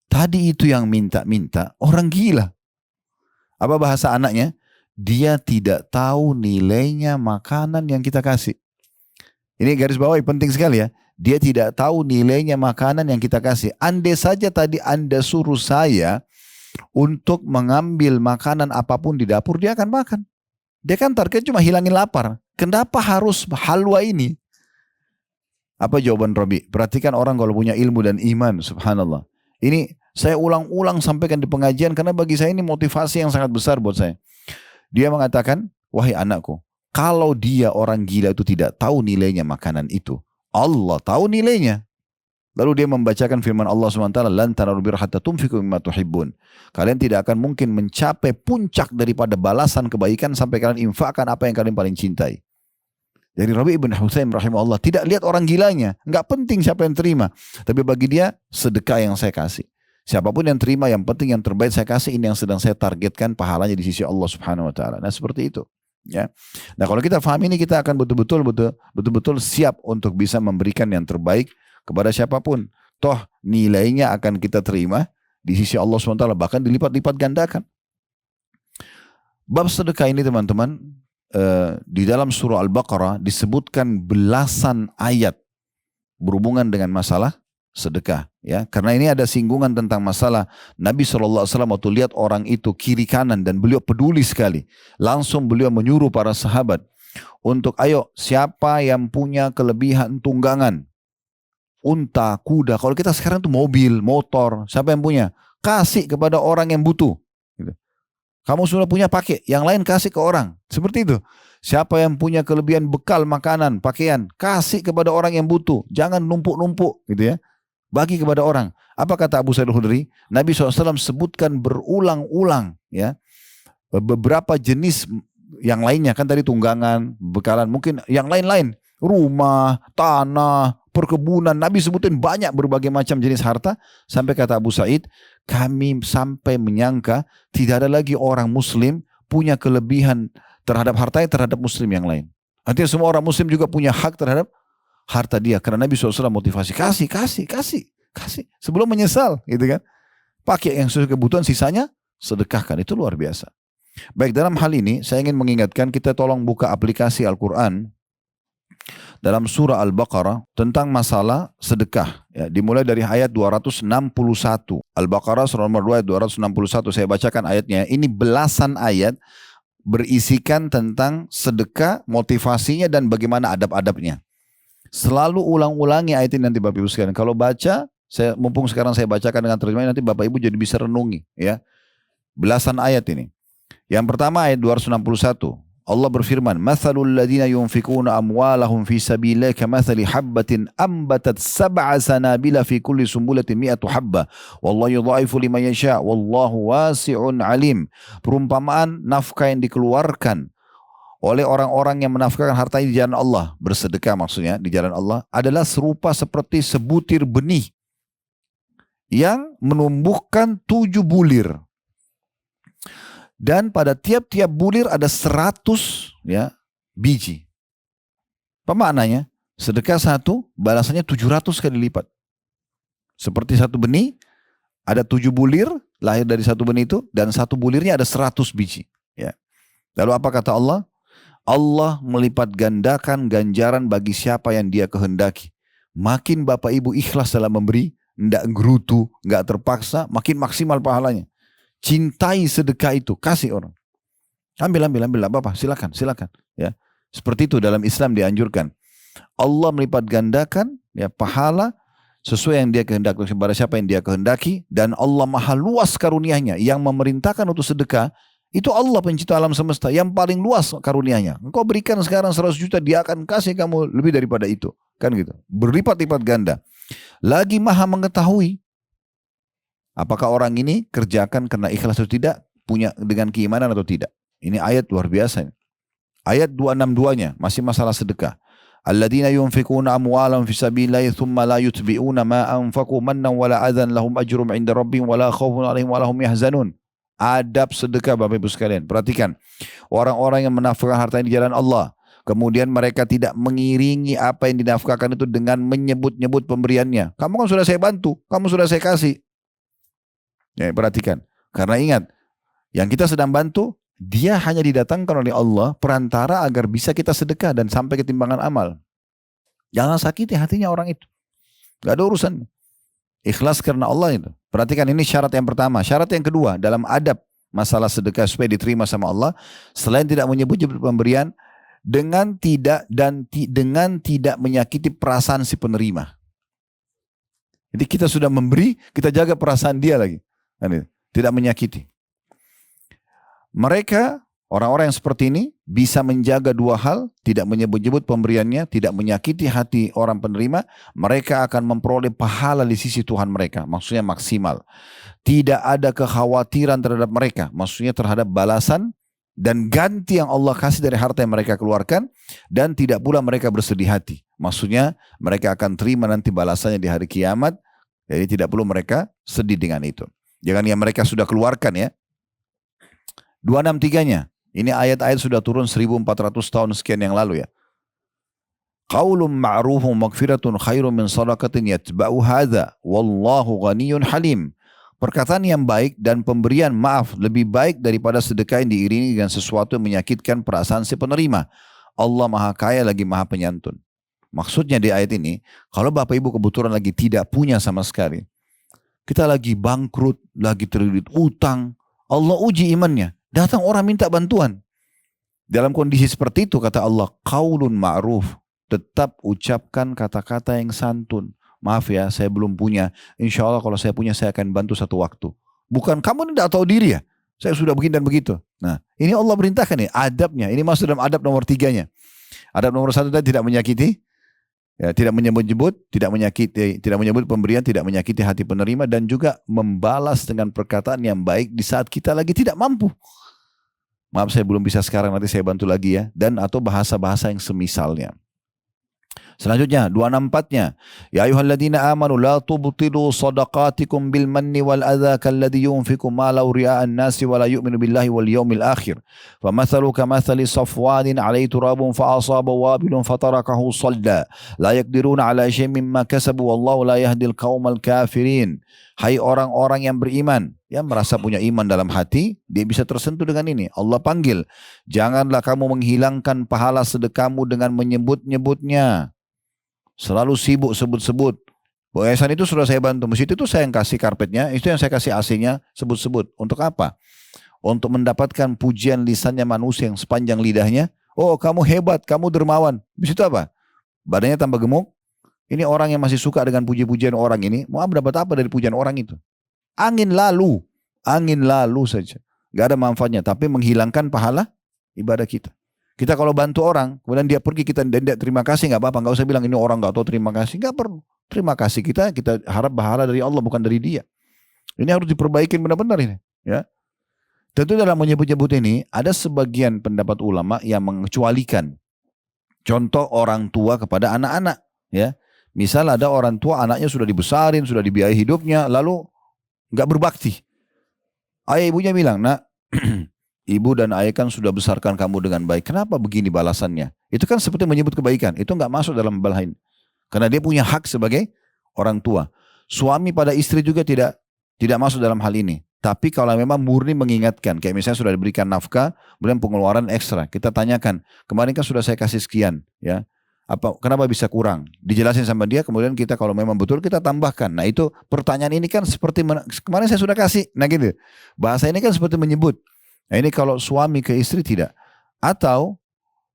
tadi itu yang minta-minta orang gila." Apa bahasa anaknya? Dia tidak tahu nilainya makanan yang kita kasih. Ini garis bawahi penting sekali ya. Dia tidak tahu nilainya makanan yang kita kasih. Andai saja tadi Anda suruh saya untuk mengambil makanan apapun di dapur, dia akan makan. Dia kan target cuma hilangin lapar. Kenapa harus halwa ini? Apa jawaban Rabi? Perhatikan orang kalau punya ilmu dan iman, subhanallah. Ini saya ulang-ulang sampaikan di pengajian karena bagi saya ini motivasi yang sangat besar buat saya. Dia mengatakan, wahai anakku, kalau dia orang gila itu tidak tahu nilainya makanan itu, Allah tahu nilainya. Lalu dia membacakan firman Allah SWT, "Lan tanalul birra hatta tunfiqu mimma tuhibbun." Kalian tidak akan mungkin mencapai puncak daripada balasan kebaikan sampai kalian infakkan apa yang kalian paling cintai. Jadi Rabi' ibn Huthaim rahimahullah tidak lihat orang gilanya, enggak penting siapa yang terima, tapi bagi dia sedekah yang saya kasih. Siapapun yang terima, yang penting yang terbaik saya kasih, ini yang sedang saya targetkan pahalanya di sisi Allah Subhanahu wa taala. Nah, seperti itu. Ya. Nah, kalau kita paham ini, kita akan betul-betul siap untuk bisa memberikan yang terbaik kepada siapapun. Toh nilainya akan kita terima di sisi Allah SWT, bahkan dilipat-lipat gandakan. Bab sedekah ini teman-teman, di dalam surah Al-Baqarah disebutkan belasan ayat berhubungan dengan masalah sedekah. Ya, karena ini ada singgungan tentang masalah Nabi SAW waktu lihat orang itu kiri kanan dan beliau peduli sekali. Langsung beliau menyuruh para sahabat untuk ayo siapa yang punya kelebihan tunggangan, unta, kuda. Kalau kita sekarang tuh mobil, motor, siapa yang punya? Kasih kepada orang yang butuh. Gitu. Kamu sudah punya pakai, yang lain kasih ke orang. Seperti itu. Siapa yang punya kelebihan bekal makanan, pakaian, kasih kepada orang yang butuh. Jangan numpuk-numpuk gitu ya. Bagi kepada orang. Apa kata Abu Sa'id Al-Khudri? Nabi SAW sebutkan berulang-ulang ya. Beberapa jenis yang lainnya, kan tadi tunggangan, bekalan, mungkin yang lain-lain. Rumah, tanah, perkebunan. Nabi sebutin banyak berbagai macam jenis harta. Sampai kata Abu Sa'id, kami sampai menyangka tidak ada lagi orang muslim punya kelebihan terhadap hartanya terhadap muslim yang lain. Artinya semua orang muslim juga punya hak terhadap harta dia. Karena Nabi SAW motivasi, kasih. Sebelum menyesal gitu kan. Pakai yang sesuai kebutuhan, sisanya sedekahkan. Itu luar biasa. Baik, dalam hal ini saya ingin mengingatkan kita tolong buka aplikasi Al-Quran dalam surah Al-Baqarah tentang masalah sedekah. Ya, dimulai dari ayat 261. Al-Baqarah surah nomor 2 ayat 261. Saya bacakan ayatnya. Ini belasan ayat berisikan tentang sedekah, motivasinya dan bagaimana adab-adabnya. Selalu ulang-ulangi ayat ini nanti Bapak Ibu sekalian. Kalau baca, mumpung sekarang saya bacakan dengan terjemahan, nanti Bapak Ibu jadi bisa renungi. Ya, belasan ayat ini. Yang pertama ayat 261. Allah berfirman, "Matsalul ladzina yunfikuna amwalahum fi sabilillah kamatsali habbatin ambatat sab'a sanabila fi kulli sumbulatin mi'atu habba wallahu yudha'ifu liman yasha wallahu wasi'un alim." Perumpamaan nafkah yang dikeluarkan oleh orang-orang yang menafkahkan hartanya di jalan Allah, bersedekah maksudnya di jalan Allah, adalah serupa seperti sebutir benih yang menumbuhkan 7 bulir. Dan pada tiap-tiap bulir ada 100 ya, biji. Apa maknanya? Sedekah satu, balasannya 700 kali lipat. Seperti satu benih, ada 7 bulir, lahir dari satu benih itu, dan satu bulirnya ada 100 biji. Ya. Lalu apa kata Allah? Allah melipat gandakan ganjaran bagi siapa yang dia kehendaki. Makin Bapak Ibu ikhlas dalam memberi, tidak gerutu, nggak terpaksa, makin maksimal pahalanya. Cintai sedekah itu, kasih orang. Ambil, apa, silakan. Ya, seperti itu dalam Islam dianjurkan. Allah melipat gandakan ya pahala sesuai yang dia kehendaki kepada siapa yang dia kehendaki, dan Allah maha luas karunia-Nya. Yang memerintahkan untuk sedekah itu Allah pencipta alam semesta yang paling luas karunia-Nya. Engkau berikan sekarang 100 juta, dia akan kasih kamu lebih daripada itu, kan gitu. Berlipat-lipat ganda. Lagi maha mengetahui apakah orang ini kerjakan karena ikhlas atau tidak, punya dengan keimanan atau tidak. Ini ayat luar biasa. Ayat 262-nya masih masalah sedekah. Alladzina yunfikuna amwalahum fi sabilillahi thumma la yutbi'una ma anfaqu mannan wala adhan lahum ajrum 'inda rabbihim wala khaufun 'alaihim wala hum yahzanun. Adab sedekah Bapak Ibu sekalian. Perhatikan. Orang-orang yang menafkahkan hartanya di jalan Allah, kemudian mereka tidak mengiringi apa yang dinafkahkan itu dengan menyebut-nyebut pemberiannya. Kamu kan sudah saya bantu, kamu sudah saya kasih. Ya, perhatikan. Karena ingat, yang kita sedang bantu, dia hanya didatangkan oleh Allah perantara agar bisa kita sedekah dan sampai ke timbangan amal. Jangan sakiti hatinya orang itu. Gak ada urusan. Ikhlas karena Allah itu. Perhatikan, ini syarat yang pertama. Syarat yang kedua dalam adab masalah sedekah supaya diterima sama Allah, selain tidak menyebut-nyebut pemberian, dengan tidak menyakiti perasaan si penerima. Jadi kita sudah memberi, kita jaga perasaan dia lagi. Tidak menyakiti. Mereka, orang-orang yang seperti ini, bisa menjaga dua hal, tidak menyebut-nyebut pemberiannya, tidak menyakiti hati orang penerima, mereka akan memperoleh pahala di sisi Tuhan mereka, maksudnya maksimal. Tidak ada kekhawatiran terhadap mereka, maksudnya terhadap balasan dan ganti yang Allah kasih dari harta yang mereka keluarkan, dan tidak pula mereka bersedih hati. Maksudnya mereka akan terima nanti balasannya di hari kiamat, jadi tidak perlu mereka sedih dengan itu. Jangan yang mereka sudah keluarkan ya. 263-nya. Ini ayat-ayat sudah turun 1400 tahun sekian yang lalu ya. Qaulun ma'rufun maghfiratun khairun min sadaqatin yatba'u hadza wallahu ghaniyyun halim. Perkataan yang baik dan pemberian maaf lebih baik daripada sedekah yang diiringi dengan sesuatu yang menyakitkan perasaan si penerima. Allah Maha Kaya lagi Maha Penyantun. Maksudnya di ayat ini, kalau Bapak Ibu kebetulan lagi tidak punya sama sekali, kita lagi bangkrut, lagi terlilit utang, Allah uji imannya. Datang orang minta bantuan. Dalam kondisi seperti itu kata Allah, qaulun ma'ruf. Tetap ucapkan kata-kata yang santun. Maaf ya, saya belum punya. Insya Allah kalau saya punya, saya akan bantu satu waktu. Bukan kamu tidak tahu diri ya. Saya sudah begini dan begitu. Nah, ini Allah perintahkan nih, adabnya. Ini masuk dalam adab nomor 3-nya. Adab nomor 1 tadi tidak menyakiti, ya, tidak menyebut-nyebut, tidak menyebut pemberian, tidak menyakiti hati penerima, dan juga membalas dengan perkataan yang baik di saat kita lagi tidak mampu. Maaf saya belum bisa sekarang, nanti saya bantu lagi ya. Dan atau bahasa-bahasa yang semisalnya. Selanjutnya 264-nya, ya ayyuhalladzina amanu la tubtilu shadaqatikum bil manni wal adza kalladzi yunfiqu malahu ria'an nasi wa la yu'minu billahi wal yawmil akhir famathalu kamathali safwanin 'alaihi turabun fa asaba wabilun fatarakahu salda la yaqdiruna 'ala syai'in mimma kasabu wallahu la yahdil qaumal kafirin. Hai orang-orang yang beriman, yang merasa punya iman dalam hati, dia bisa tersentuh dengan ini. Allah panggil, janganlah kamu menghilangkan pahala sedekahmu dengan menyebut-nyebutnya. Selalu sibuk sebut-sebut. Bu Ehsan itu sudah saya bantu, masjid itu saya yang kasih karpetnya, itu yang saya kasih AC-nya, sebut-sebut. Untuk apa? Untuk mendapatkan pujian lisannya manusia yang sepanjang lidahnya. Oh kamu hebat, kamu dermawan. Habis itu apa? Badannya tambah gemuk. Ini orang yang masih suka dengan puji-pujian orang ini, mau mendapat apa dari pujian orang itu? Angin lalu saja. Gak ada manfaatnya, tapi menghilangkan pahala ibadah kita. Kita kalau bantu orang, kemudian dia pergi, kita tidak terima kasih, gak apa-apa. Gak usah bilang ini orang gak tahu terima kasih, gak perlu. Terima kasih kita harap pahala dari Allah, bukan dari dia. Ini harus diperbaiki benar-benar ini. Ya. Tentu dalam menyebut-nyebut ini, ada sebagian pendapat ulama yang mengecualikan contoh orang tua kepada anak-anak. Ya. Misal ada orang tua anaknya sudah dibesarin, sudah dibiayai hidupnya, lalu gak berbakti. Ayah ibunya bilang, nak, ibu dan ayah kan sudah besarkan kamu dengan baik. Kenapa begini balasannya? Itu kan seperti menyebut kebaikan. Itu gak masuk dalam balahin. Karena dia punya hak sebagai orang tua. Suami pada istri juga tidak masuk dalam hal ini. Tapi kalau memang murni mengingatkan, kayak misalnya sudah diberikan nafkah, kemudian pengeluaran ekstra. Kita tanyakan, kemarin kan sudah saya kasih sekian, ya. Kenapa bisa kurang? Dijelasin sama dia, kemudian kita kalau memang betul kita tambahkan. Nah itu pertanyaan ini kan seperti kemarin saya sudah kasih. Nah gitu. Bahasa ini kan seperti menyebut. Nah ini kalau suami ke istri tidak. Atau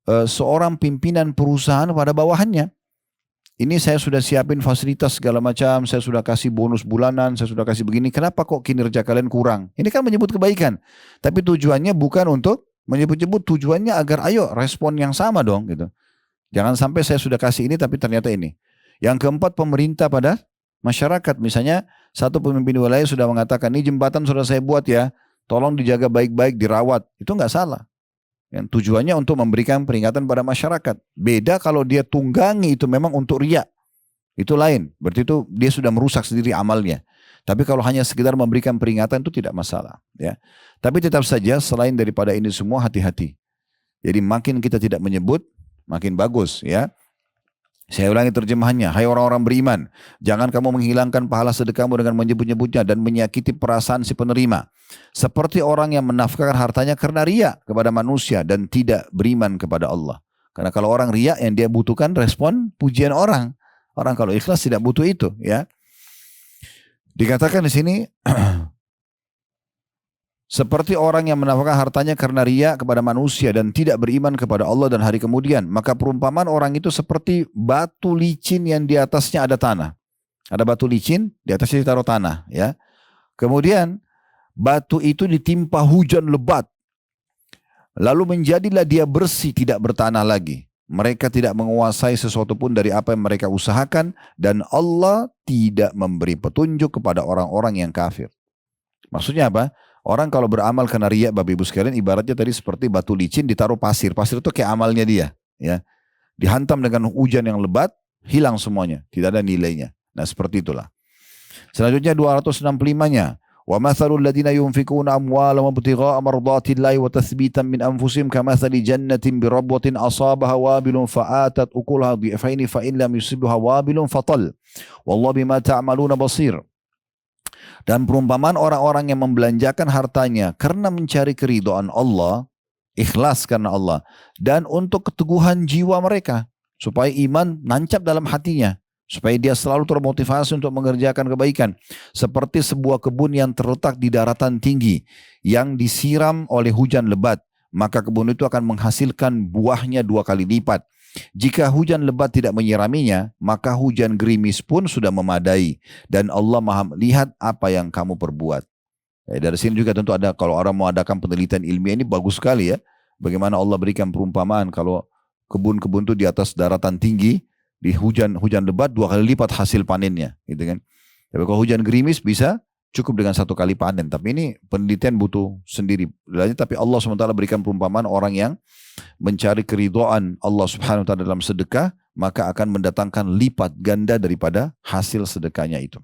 seorang pimpinan perusahaan pada bawahannya. Ini saya sudah siapin fasilitas segala macam. Saya sudah kasih bonus bulanan. Saya sudah kasih begini. Kenapa kok kinerja kalian kurang? Ini kan menyebut kebaikan. Tapi tujuannya bukan untuk menyebut-nyebut. Tujuannya agar ayo respon yang sama dong gitu. Jangan sampai saya sudah kasih ini tapi ternyata ini. Yang keempat, pemerintah pada masyarakat. Misalnya satu pemimpin wilayah sudah mengatakan, ini jembatan sudah saya buat ya, tolong dijaga baik-baik, dirawat. Itu nggak salah. Yang tujuannya untuk memberikan peringatan pada masyarakat. Beda kalau dia tunggangi itu memang untuk riya. Itu lain. Berarti itu dia sudah merusak sendiri amalnya. Tapi kalau hanya sekedar memberikan peringatan itu tidak masalah. Ya. Tapi tetap saja selain daripada ini semua hati-hati. Jadi makin kita tidak menyebut, makin bagus ya. Saya ulangi terjemahannya. Hai orang-orang beriman, jangan kamu menghilangkan pahala sedekahmu dengan menyebut-nyebutnya dan menyakiti perasaan si penerima. Seperti orang yang menafkahkan hartanya karena riya kepada manusia dan tidak beriman kepada Allah. Karena kalau orang riya yang dia butuhkan respon pujian orang. Orang kalau ikhlas tidak butuh itu ya. Dikatakan di sini seperti orang yang menafkahkan hartanya karena riya kepada manusia dan tidak beriman kepada Allah dan hari kemudian. Maka perumpamaan orang itu seperti batu licin yang di atasnya ada tanah. Ada batu licin, di atasnya ditaruh tanah. Ya. Kemudian batu itu ditimpa hujan lebat. Lalu menjadilah dia bersih, tidak bertanah lagi. Mereka tidak menguasai sesuatu pun dari apa yang mereka usahakan. Dan Allah tidak memberi petunjuk kepada orang-orang yang kafir. Maksudnya apa? Orang kalau beramal karena riya, Bapak Ibu sekalian, ibaratnya tadi seperti batu licin ditaruh pasir. Pasir itu kayak amalnya dia. Ya. Dihantam dengan hujan yang lebat, hilang semuanya. Tidak ada nilainya. Nah seperti itulah. Selanjutnya 265-nya. Wa mathalul ladina yunfikuna amwalahum ibtigha'a mardatillahi wa tathbitan min anfusihim kamathali jannatin birabwatin asabaha wabilun fa'atat ukulaha dhi'faini fa in lam yusibha wabilun fatal. Wallahu bima ta'maluna basir. Dan perumpamaan orang-orang yang membelanjakan hartanya karena mencari keridhaan Allah, ikhlas karena Allah, dan untuk keteguhan jiwa mereka, supaya iman nancap dalam hatinya, supaya dia selalu termotivasi untuk mengerjakan kebaikan. Seperti sebuah kebun yang terletak di daratan tinggi, yang disiram oleh hujan lebat, maka kebun itu akan menghasilkan buahnya 2 kali lipat. Jika hujan lebat tidak menyiraminya, maka hujan gerimis pun sudah memadai. Dan Allah Maha melihat apa yang kamu perbuat. Dari sini juga tentu ada, kalau orang mau adakan penelitian ilmiah ini bagus sekali ya. Bagaimana Allah berikan perumpamaan kalau kebun-kebun itu di atas daratan tinggi, di hujan lebat 2 kali lipat hasil panennya, gitu kan. Tapi kalau hujan gerimis bisa cukup dengan 1 kali panen. Tapi ini penelitian butuh sendiri. Tapi Allah SWT berikan perumpamaan orang yang mencari keridhaan Allah Subhanahu Wa Taala dalam sedekah, maka akan mendatangkan lipat ganda daripada hasil sedekahnya itu.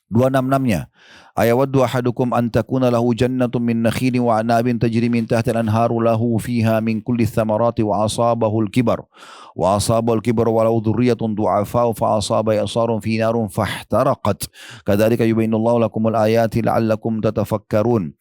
266-nya. Ayawaddu ahadukum an takuna lahu jannatun min nakhilin wa anabin tajri min tahtiha al-anharu lahu fiha min kulli thamarati wa asabahu al-kibar. Wa asabahu al-kibar wa lahu dhurriyyatun du'afa fa asaba yasarun fi narun fahtaraqat. Kadzalika yubayyinullahu lakumul ayati la'allakum tatafakkarun.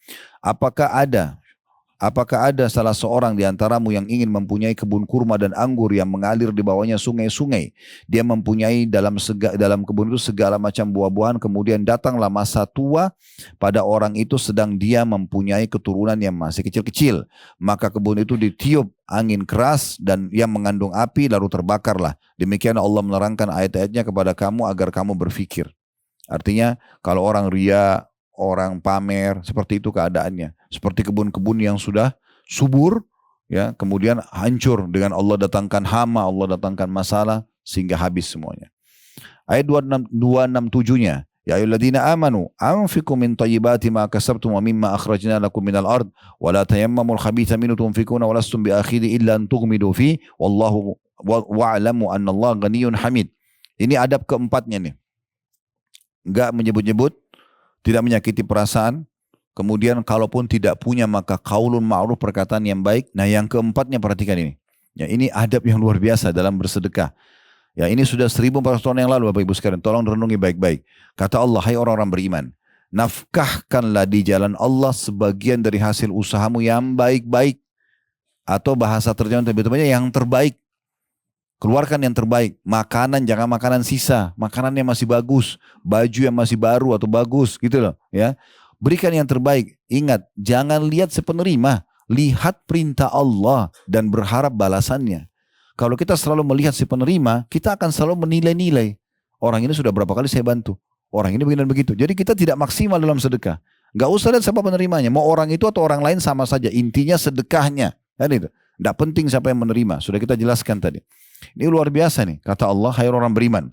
Apakah ada salah seorang di antaramu yang ingin mempunyai kebun kurma dan anggur yang mengalir di bawahnya sungai-sungai? Dia mempunyai dalam kebun itu segala macam buah-buahan, kemudian datanglah masa tua pada orang itu sedang dia mempunyai keturunan yang masih kecil-kecil. Maka kebun itu ditiup angin keras dan yang mengandung api lalu terbakarlah. Demikian Allah menerangkan ayat-ayatnya kepada kamu agar kamu berfikir. Artinya kalau orang ria, orang pamer, seperti itu keadaannya. Seperti kebun-kebun yang sudah subur, ya, kemudian hancur dengan Allah datangkan hama, Allah datangkan masalah, sehingga habis semuanya. Ayat 267-nya, Ya ayyuhalladzina amanu, anfiqu min thayyibati ma kasabtum wa mimma akhrajna lakum minal ard, wa la tayammamul khabitha minhu tunfikuna wa lastum bi akhidhi illa an tughmidu fi, wallahu wa'lamu anna Allah ghaniyyun hamid. Ini adab keempatnya nih. Enggak menyebut-nyebut, tidak menyakiti perasaan, kemudian kalaupun tidak punya maka qaulun ma'ruf, perkataan yang baik. Nah yang keempatnya perhatikan ini. Ya, ini adab yang luar biasa dalam bersedekah. Ya, ini sudah 1400 tahun yang lalu Bapak Ibu sekalian. Tolong renungi baik-baik. Kata Allah, hai orang-orang beriman, nafkahkanlah di jalan Allah sebagian dari hasil usahamu yang baik-baik. Atau bahasa terjemahan lebih tepatnya yang terbaik. Keluarkan yang terbaik. Makanan jangan makanan sisa, makanan yang masih bagus, baju yang masih baru atau bagus gitu loh, ya. Berikan yang terbaik. Ingat, jangan lihat si penerima, lihat perintah Allah dan berharap balasannya. Kalau kita selalu melihat si penerima, kita akan selalu menilai-nilai. Orang ini sudah berapa kali saya bantu, orang ini begini dan begitu. Jadi kita tidak maksimal dalam sedekah. Gak usah lihat siapa penerimanya, mau orang itu atau orang lain sama saja. Intinya sedekahnya, kan itu. Tidak penting siapa yang menerima, sudah kita jelaskan tadi. Ini luar biasa nih, kata Allah, hai orang beriman,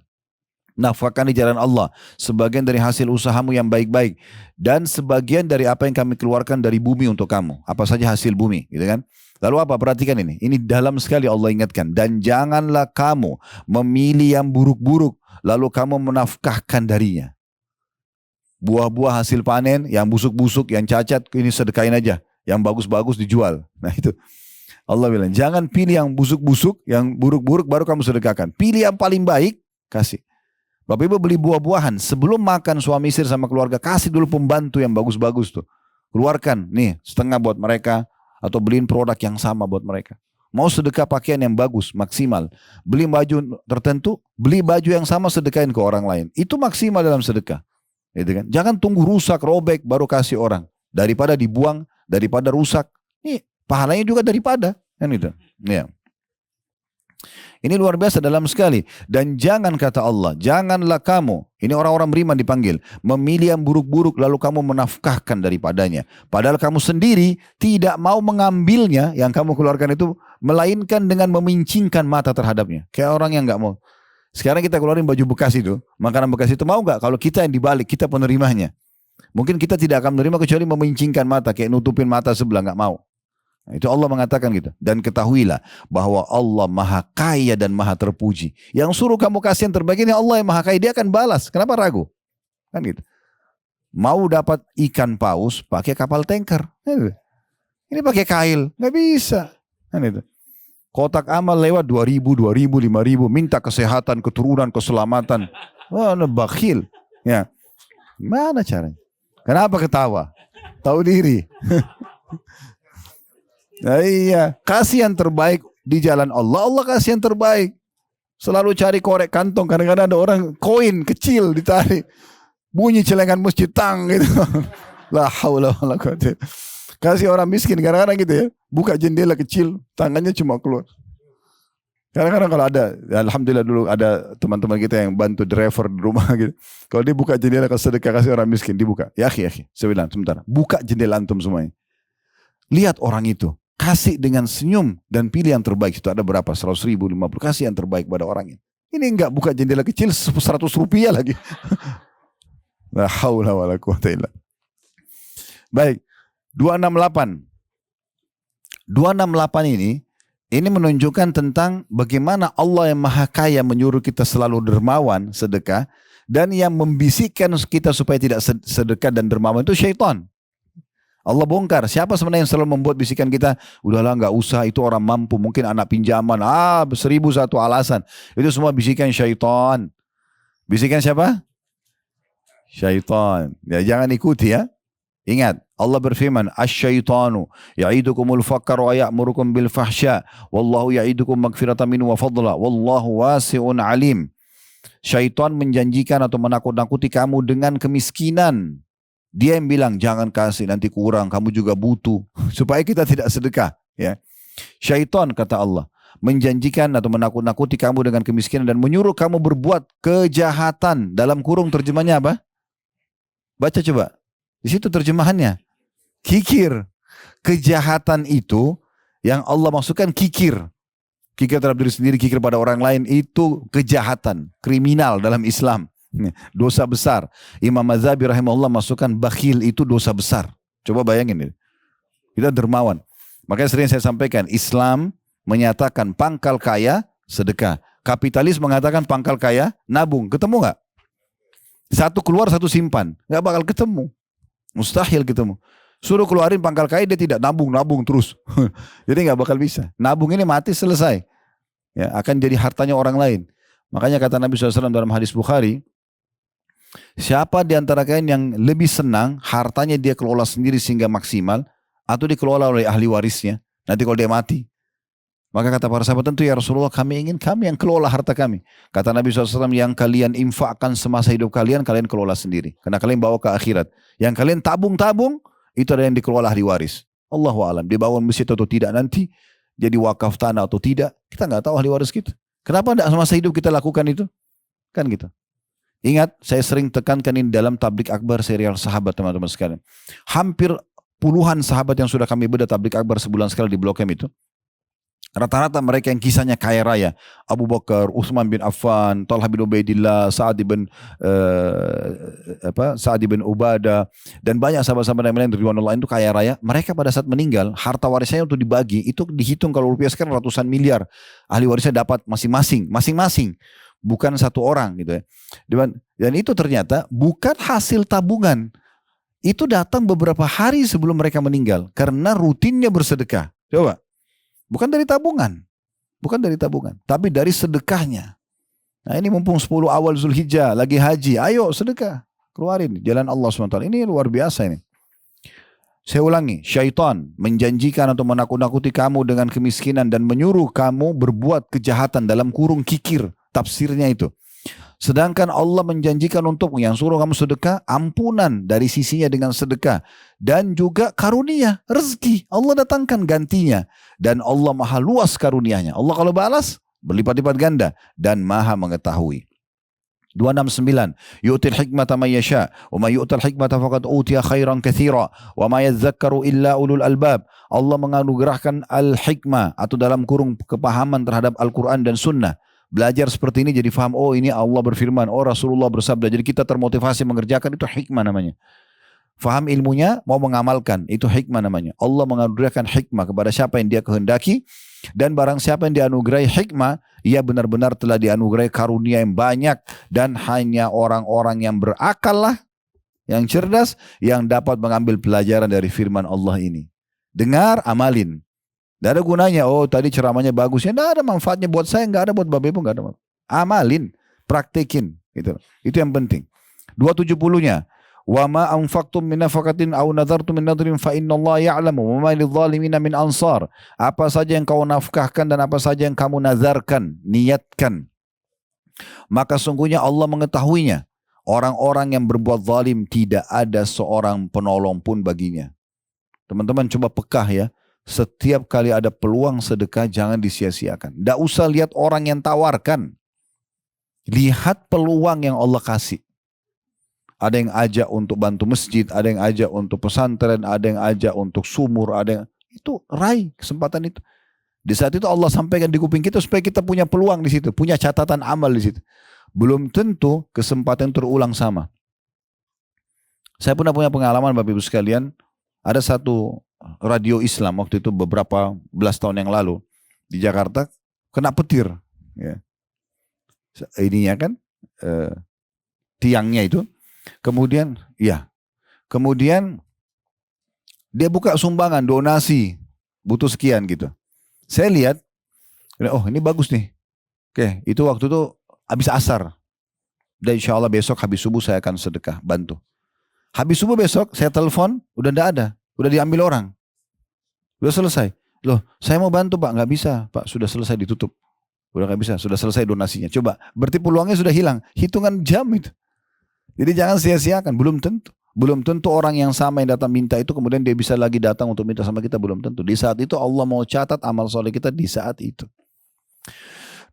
nafkahkan di jalan Allah sebagian dari hasil usahamu yang baik-baik dan sebagian dari apa yang kami keluarkan dari bumi untuk kamu. Apa saja hasil bumi, gitu kan? Lalu apa? Perhatikan ini dalam sekali Allah ingatkan. Dan janganlah kamu memilih yang buruk-buruk lalu kamu menafkahkan darinya. Buah-buah hasil panen yang busuk-busuk, yang cacat, ini sedekahin aja. Yang bagus-bagus dijual. Nah itu Allah bilang, jangan pilih yang busuk-busuk, yang buruk-buruk baru kamu sedekahkan. Pilih yang paling baik, kasih. Bapak Ibu beli buah-buahan, sebelum makan suami istri sama keluarga, kasih dulu pembantu yang bagus-bagus tuh. Keluarkan, nih setengah buat mereka, atau beliin produk yang sama buat mereka. Mau sedekah pakaian yang bagus, maksimal. Beli baju tertentu, beli baju yang sama sedekahin ke orang lain. Itu maksimal dalam sedekah. Gitu kan? Jangan tunggu rusak, robek, baru kasih orang. Daripada dibuang, daripada rusak. Nih, pahalanya juga daripada, kan itu. Ya. Ini luar biasa dalam sekali. Dan jangan, kata Allah, janganlah kamu, ini orang-orang beriman dipanggil, memilih yang buruk-buruk lalu kamu menafkahkan daripadanya. Padahal kamu sendiri tidak mau mengambilnya yang kamu keluarkan itu, melainkan dengan memincingkan mata terhadapnya. Kayak orang yang nggak mau. Sekarang kita keluarin baju bekas itu, makanan bekas itu, mau nggak? Kalau kita yang dibalik, kita penerimanya. Mungkin kita tidak akan menerima kecuali memincingkan mata, kayak nutupin mata sebelah, nggak mau. Nah, itu Allah mengatakan gitu. Dan ketahuilah bahwa Allah maha kaya dan maha terpuji. Yang suruh kamu kasih yang terbaik ini Allah yang maha kaya. Dia akan balas. Kenapa ragu? Kan gitu. Mau dapat ikan paus pakai kapal tanker. Ini pakai kail. Nggak bisa. Kan itu. Kotak amal lewat 2.000, 5.000. Minta kesehatan, keturunan, keselamatan. Wah, bakhil. Ya. Mana caranya? Kenapa ketawa? Tahu diri. Nah, iya, kasih yang terbaik di jalan Allah. Allah kasih yang terbaik. Selalu cari korek kantong. Kadang-kadang ada orang koin kecil ditarik. Bunyi celengan masjid tang gitu. La haula wala quwwata. Kasih orang miskin kadang-kadang gitu ya. Buka jendela kecil, tangannya cuma keluar. Kadang-kadang kalau ada, alhamdulillah dulu ada teman-teman kita yang bantu driver di rumah gitu. Kalau dia buka jendela ke sedekah kasih orang miskin, dibuka. Ya akhi, saya bilang sebentar, buka jendela antum semuanya. Lihat orang itu, kasih dengan senyum dan pilih yang terbaik. Itu ada berapa? 100 ribu, 50, kasih yang terbaik pada orang ini. Ini enggak buka jendela kecil 100 rupiah lagi. La haula wala quwata illa. Baik, 268. 268 ini menunjukkan tentang bagaimana Allah yang Maha Kaya menyuruh kita selalu dermawan, sedekah, dan yang membisikkan kita supaya tidak sedekah dan dermawan itu syaitan. Allah bongkar siapa sebenarnya yang selalu membuat bisikan kita, udahlah nggak usah, itu orang mampu, mungkin anak pinjaman, 1001 alasan. Itu semua bisikan syaitan. Bisikan siapa? Syaitan. Ya, jangan ikuti ya. Ingat, Allah berfirman, "Asy-syaitanu ya'idukumul faqra wa ya'murukum bil fahsya, wallahu ya'idukum magfiratan minhu wa fadla, wallahu wasi'un alim." Syaitan menjanjikan atau menakut-nakuti kamu dengan kemiskinan. Dia yang bilang, jangan kasih nanti kurang, kamu juga butuh, supaya kita tidak sedekah, ya. Syaitan, kata Allah, menjanjikan atau menakut-nakuti kamu dengan kemiskinan dan menyuruh kamu berbuat kejahatan. Dalam kurung terjemahnya apa? Baca coba. Di situ terjemahannya. Kikir. Kejahatan itu yang Allah maksudkan kikir. Kikir terhadap diri sendiri, kikir pada orang lain, itu kejahatan. Kriminal dalam Islam. Dosa besar. Imam Mazhabi rahimahullah masukkan bakhil itu dosa besar. Coba bayangin. Kita dermawan. Makanya sering saya sampaikan, Islam menyatakan pangkal kaya sedekah. Kapitalis mengatakan pangkal kaya nabung. Ketemu gak? Satu keluar, satu simpan. Gak bakal ketemu. Mustahil ketemu. Suruh keluarin pangkal kaya, dia tidak nabung terus. Jadi nggak bakal bisa. Nabung ini mati selesai. Ya, akan jadi hartanya orang lain. Makanya kata Nabi SAW dalam hadis Bukhari, siapa di antara kalian yang lebih senang hartanya dia kelola sendiri sehingga maksimal, atau dikelola oleh ahli warisnya, nanti kalau dia mati. Maka kata para sahabat, tentu ya Rasulullah, kami ingin kami yang kelola harta kami. Kata Nabi SAW, yang kalian infakkan semasa hidup kalian, kalian kelola sendiri. Karena kalian bawa ke akhirat. Yang kalian tabung-tabung, itu ada yang dikelola ahli waris. Allahu a'lam, dibangun masjid atau tidak nanti, jadi wakaf tanah atau tidak, kita nggak tahu ahli waris kita. Kenapa tidak semasa hidup kita lakukan itu? Kan gitu. Ingat, saya sering tekankan ini dalam tablik akbar serial sahabat teman-teman sekalian. Hampir puluhan sahabat yang sudah kami bedah tablik akbar sebulan sekali di Blok M itu. Rata-rata mereka yang kisahnya kaya raya. Abu Bakar, Utsman bin Affan, Talha bin Ubaidillah, Sa'ad bin Ubadah, dan banyak sahabat-sahabat yang lain ridwanullah itu kaya raya. Mereka pada saat meninggal, harta warisnya untuk dibagi, itu dihitung kalau rupiah sekarang ratusan miliar. Ahli warisnya dapat masing-masing. Bukan satu orang gitu ya. Dan itu ternyata bukan hasil tabungan. Itu datang beberapa hari sebelum mereka meninggal. Karena rutinnya bersedekah. Coba. Bukan dari tabungan, tapi dari sedekahnya. Nah ini mumpung 10 awal Zulhijjah, lagi haji, ayo sedekah, keluarin jalan Allah SWT. Ini luar biasa ini. Saya ulangi, syaitan menjanjikan atau menakut-nakuti kamu dengan kemiskinan dan menyuruh kamu berbuat kejahatan dalam kurung kikir, tafsirnya itu. Sedangkan Allah menjanjikan untukmu yang suruh kamu sedekah, ampunan dari sisinya dengan sedekah. Dan juga karunia, rezeki. Allah datangkan gantinya. Dan Allah maha luas karunianya. Allah kalau balas, berlipat-lipat ganda. Dan maha mengetahui. 269. Yu'til hikmata man yasha. Wa ma yu'tal hikmata faqad utiya khairan katsira. Wa ma yadhakkaru illa ulul albab. Allah menganugerahkan al-hikmah. Atau dalam kurung kepahaman terhadap Al-Quran dan Sunnah. Belajar seperti ini jadi faham, oh ini Allah berfirman, oh Rasulullah bersabda. Jadi kita termotivasi mengerjakan, itu hikmah namanya. Faham ilmunya, mau mengamalkan, itu hikmah namanya. Allah menganugerahkan hikmah kepada siapa yang dia kehendaki. Dan barang siapa yang dianugerahi hikmah, ia benar-benar telah dianugerahi karunia yang banyak. Dan hanya orang-orang yang berakal lah, yang cerdas, yang dapat mengambil pelajaran dari firman Allah ini. Dengar, amalin. Tidak ada gunanya, oh tadi ceramahnya bagus, ya tidak ada manfaatnya buat saya, tidak ada buat bapak ibu, tidak ada manfaat. Amalin, praktekin, gitu. Itu yang penting. 270-nya, wa ma anfaqtum min nafaqatin aw nadartum min nadrin fa innallaha ya'lamu wa ma lidh-dhalimina min ansar. Apa saja yang kau nafkahkan dan apa saja yang kamu nazarkan, niatkan, maka sungguhnya Allah mengetahuinya. Orang-orang yang berbuat zalim tidak ada seorang penolong pun baginya. Teman-teman coba pekah ya. Setiap kali ada peluang sedekah jangan disia-siakan. Tidak usah lihat orang yang tawarkan. Lihat peluang yang Allah kasih. Ada yang ajak untuk bantu masjid, ada yang ajak untuk pesantren, ada yang ajak untuk sumur, ada yang itu raih kesempatan itu. Di saat itu Allah sampaikan di kuping kita supaya kita punya peluang di situ, punya catatan amal di situ. Belum tentu kesempatan terulang sama. Saya pernah punya pengalaman Bapak Ibu sekalian, ada satu radio Islam waktu itu beberapa belas tahun yang lalu di Jakarta kena petir, ya. Ininya kan tiangnya itu. Kemudian dia buka sumbangan, donasi, butuh sekian gitu. Saya lihat, oh ini bagus nih. Oke, itu waktu itu habis asar. Dan insya Allah besok habis subuh saya akan sedekah, bantu. Habis subuh besok saya telepon, udah enggak ada. Udah diambil orang. Udah selesai. Loh, saya mau bantu Pak, nggak bisa. Pak, sudah selesai ditutup. Udah nggak bisa, sudah selesai donasinya. Coba, berarti peluangnya sudah hilang. Hitungan jam itu. Jadi jangan sia-siakan, belum tentu. Belum tentu orang yang sama yang datang minta itu kemudian dia bisa lagi datang untuk minta sama kita, belum tentu. Di saat itu Allah mau catat amal soleh kita di saat itu.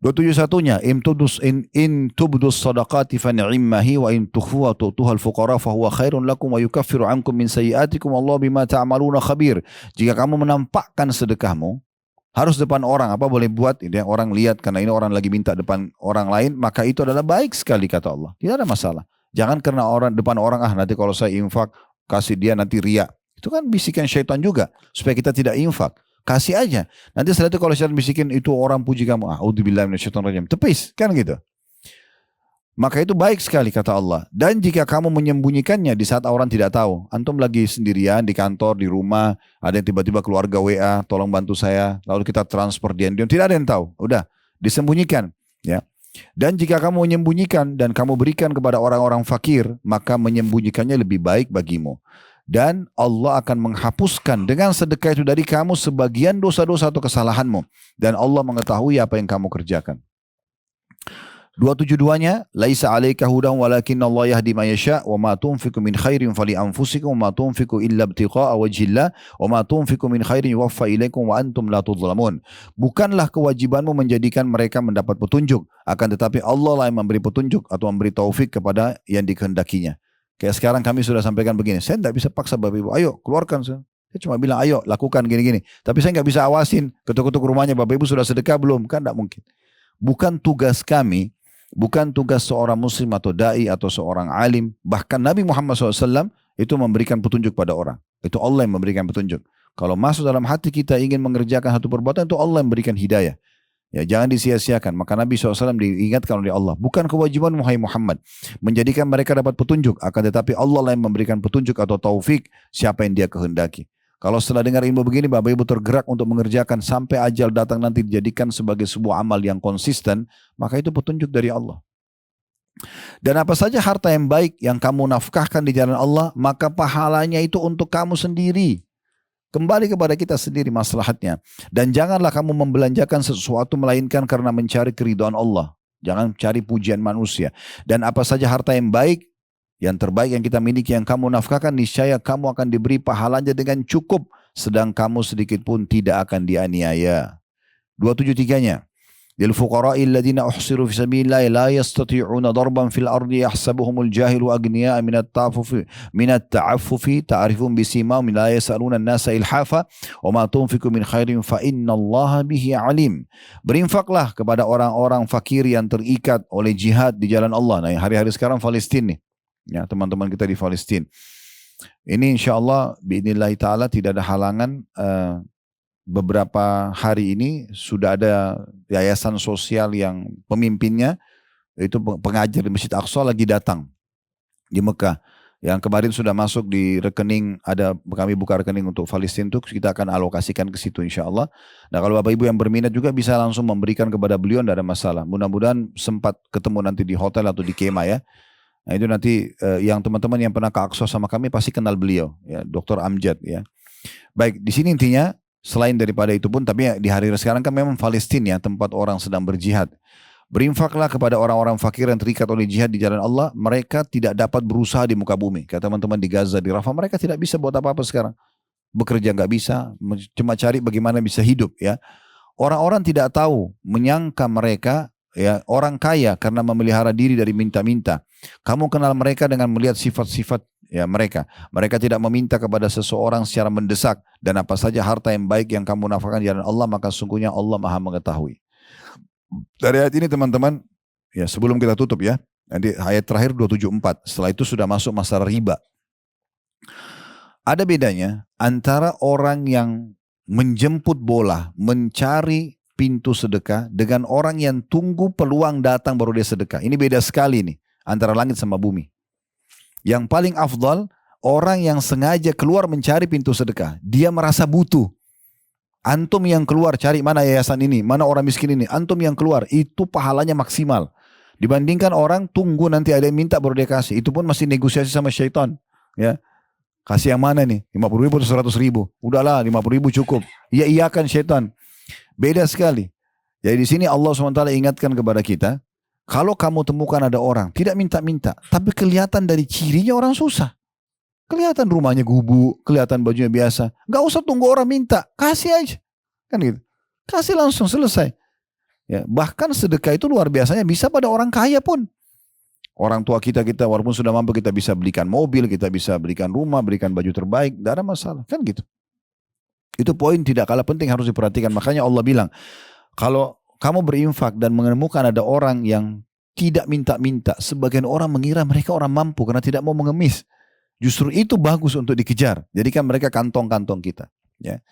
271-nya in tubdus sadaqati fa ni'mahi wa in tukhfuha tu'tuha al-fuqara fa huwa khairun lakum wa yukaffiru ankum min sayyi'atikum wallahu bima ta'maluna khabir. Jika kamu menampakkan sedekahmu harus depan orang, apa boleh buat ini orang lihat karena ini orang lagi minta depan orang lain, maka itu adalah baik sekali kata Allah. Tidak ada masalah. Jangan karena orang depan orang nanti kalau saya infak kasih dia nanti riya. Itu kan bisikan syaitan juga supaya kita tidak infak. Kasih aja. Nanti setelah itu kalau syaitan bisikin itu orang puji kamu, a'udzubillahi minasyaitonirrajim. Tepis, kan gitu. Maka itu baik sekali kata Allah. Dan jika kamu menyembunyikannya di saat orang tidak tahu, antum lagi sendirian di kantor, di rumah, ada yang tiba-tiba keluarga WA, tolong bantu saya, lalu kita transfer dia, tidak ada yang tahu. Udah, disembunyikan, ya. Dan jika kamu menyembunyikan dan kamu berikan kepada orang-orang fakir, maka menyembunyikannya lebih baik bagimu. Dan Allah akan menghapuskan dengan sedekah itu dari kamu sebagian dosa-dosa atau kesalahanmu. Dan Allah mengetahui apa yang kamu kerjakan. 272-nya, laisa 'alaika hudahum walakinna Allah yahdi man yasha wa ma tunfiqu min khairin fali anfusikum wa ma tunfiqu illa ibtigha'a wajhillah wa ma tunfiqu min khairin yuwaffa ilaikum wa antum la tudhlamun. Bukanlah kewajibanmu menjadikan mereka mendapat petunjuk, akan tetapi Allah lah yang memberi petunjuk atau memberi taufik kepada yang dikehendakinya. Kayak sekarang kami sudah sampaikan begini, saya tidak bisa paksa Bapak Ibu, ayo keluarkan. Saya cuma bilang ayo lakukan gini-gini. Tapi saya nggak bisa awasin, ketuk-ketuk rumahnya Bapak Ibu sudah sedekah belum? Kan tidak mungkin. Bukan tugas kami, bukan tugas seorang muslim atau da'i atau seorang alim. Bahkan Nabi Muhammad SAW itu memberikan petunjuk pada orang. Itu Allah yang memberikan petunjuk. Kalau masuk dalam hati kita ingin mengerjakan satu perbuatan, itu Allah yang memberikan hidayah. Ya, jangan disia-siakan. Maka Nabi SAW diingatkan oleh Allah. Bukan kewajiban Muhammad menjadikan mereka dapat petunjuk. Akan tetapi Allah lah yang memberikan petunjuk atau taufik siapa yang dia kehendaki. Kalau setelah dengar ilmu begini, Bapak Ibu tergerak untuk mengerjakan sampai ajal datang nanti dijadikan sebagai sebuah amal yang konsisten, maka itu petunjuk dari Allah. Dan apa saja harta yang baik yang kamu nafkahkan di jalan Allah, maka pahalanya itu untuk kamu sendiri. Kembali kepada kita sendiri maslahatnya. Dan janganlah kamu membelanjakan sesuatu melainkan karena mencari keridhaan Allah. Jangan cari pujian manusia. Dan apa saja harta yang baik, yang terbaik yang kita miliki, yang kamu nafkahkan, niscaya kamu akan diberi pahalanya dengan cukup. Sedang kamu sedikit pun tidak akan dianiaya. 273-nya. Lil fuqara'i alladhina uhsiru fi sabilillahi la yastati'una darban fil ardi yahsabuhumul jahilu aghniya'a minat ta'affufi ta'rifun bisimahum la yas'aluna an-nasa ilhafa wa ma tunfiqu min khairin fa innallaha bihi alim. Berinfaklah kepada orang-orang fakir yang terikat oleh jihad di jalan Allah. Nah, hari-hari sekarang Palestina nih. Ya, teman-teman kita di Palestina. Ini insyaallah biidznillah taala tidak ada halangan. Beberapa hari ini sudah ada yayasan sosial yang pemimpinnya itu pengajar di Masjid Aqsa lagi datang di Mekah. Yang kemarin sudah masuk di rekening, ada kami buka rekening untuk Palestina itu kita akan alokasikan ke situ insya Allah. Nah kalau Bapak Ibu yang berminat juga bisa langsung memberikan kepada beliau, tidak ada masalah. Mudah-mudahan sempat ketemu nanti di hotel atau di kemah ya. Nah itu nanti yang teman-teman yang pernah ke Aqsa sama kami pasti kenal beliau, ya, Dr. Amjad ya. Baik, di sini intinya selain daripada itu pun, tapi di hari sekarang kan memang Palestina ya, tempat orang sedang berjihad. Berinfaklah kepada orang-orang fakir yang terikat oleh jihad di jalan Allah. Mereka tidak dapat berusaha di muka bumi. Kata teman-teman di Gaza, di Rafah, mereka tidak bisa buat apa-apa sekarang. bekerja nggak bisa, cuma cari bagaimana bisa hidup ya. Orang-orang tidak tahu, menyangka mereka ya orang kaya karena memelihara diri dari minta-minta. Kamu kenal mereka dengan melihat sifat-sifat ya mereka. Mereka tidak meminta kepada seseorang secara mendesak, dan apa saja harta yang baik yang kamu nafkahkan di jalan Allah, maka sungguhnya Allah Maha mengetahui. Dari ayat ini teman-teman, ya sebelum kita tutup ya, nanti ayat terakhir 274. Setelah itu sudah masuk masalah riba. Ada bedanya antara orang yang menjemput bola, mencari pintu sedekah, dengan orang yang tunggu peluang datang baru dia sedekah. Ini beda sekali nih antara langit sama bumi. Yang paling afdal orang yang sengaja keluar mencari pintu sedekah. Dia merasa butuh. Antum yang keluar cari mana yayasan ini, mana orang miskin ini. Antum yang keluar, itu pahalanya maksimal. Dibandingkan orang tunggu nanti ada yang minta baru dia kasih. Itu pun masih negosiasi sama syaitan. Ya. Kasih yang mana nih? 50 ribu atau 100 ribu? Udahlah 50 ribu cukup. Iya kan syaitan. Beda sekali. Jadi di sini Allah SWT ingatkan kepada kita. Kalau kamu temukan ada orang tidak minta-minta, tapi kelihatan dari cirinya orang susah. Kelihatan rumahnya gubuk, kelihatan bajunya biasa. Gak usah tunggu orang minta. Kasih aja. Kan gitu. Kasih langsung selesai. Ya, bahkan sedekah itu luar biasanya bisa pada orang kaya pun. Orang tua kita walaupun sudah mampu kita bisa belikan mobil, kita bisa belikan rumah, berikan baju terbaik, tidak ada masalah, kan gitu. Itu poin tidak kalah penting harus diperhatikan. Makanya Allah bilang, kalau kamu berinfak dan menemukan ada orang yang tidak minta-minta, sebagian orang mengira mereka orang mampu karena tidak mau mengemis. Justru itu bagus untuk dikejar. Jadikan mereka kantong-kantong kita. Ya.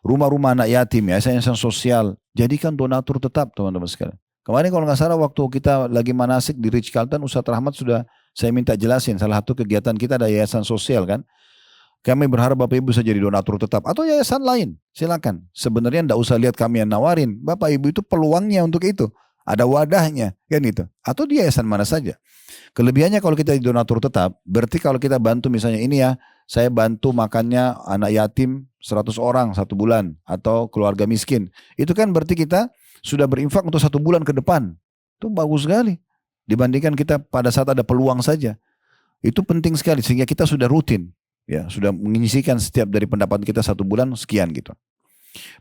Rumah-rumah anak yatim, yayasan sosial, jadikan donatur tetap teman-teman sekalian. Kemarin kalau nggak salah waktu kita lagi manasik di Ritz Carlton, Ustadz Rahmat sudah saya minta jelasin. Salah satu kegiatan kita ada yayasan sosial kan. Kami berharap Bapak Ibu bisa jadi donatur tetap. Atau yayasan lain, silakan. Sebenarnya nggak usah lihat kami yang nawarin. Bapak Ibu itu peluangnya untuk itu. Ada wadahnya kan itu. Atau di yayasan mana saja. Kelebihannya kalau kita jadi donatur tetap, berarti kalau kita bantu misalnya ini ya, saya bantu makannya anak yatim 100 orang 1 bulan. Atau keluarga miskin. Itu kan berarti kita sudah berinfak untuk 1 bulan ke depan. Itu bagus sekali. Dibandingkan kita pada saat ada peluang saja. Itu penting sekali sehingga kita sudah rutin. Ya, sudah menyisihkan setiap dari pendapatan kita 1 bulan sekian gitu.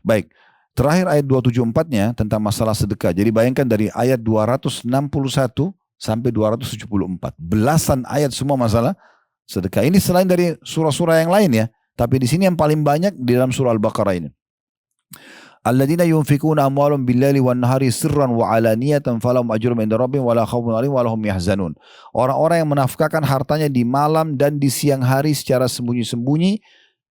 Baik. Terakhir ayat 274-nya tentang masalah sedekah. Jadi bayangkan dari ayat 261 sampai 274. Belasan ayat semua masalah sedekah. Ini selain dari surah-surah yang lain ya. Tapi di sini yang paling banyak di dalam surah Al-Baqarah ini. Alladzina yunfikuna amwalahum bil-laili wan-nahari sirran wa 'alaniyatan falahum ajrun 'inda rabbihim wala khaufun 'alaihim wala hum yahzanun. Orang-orang yang menafkahkan hartanya di malam dan di siang hari secara sembunyi-sembunyi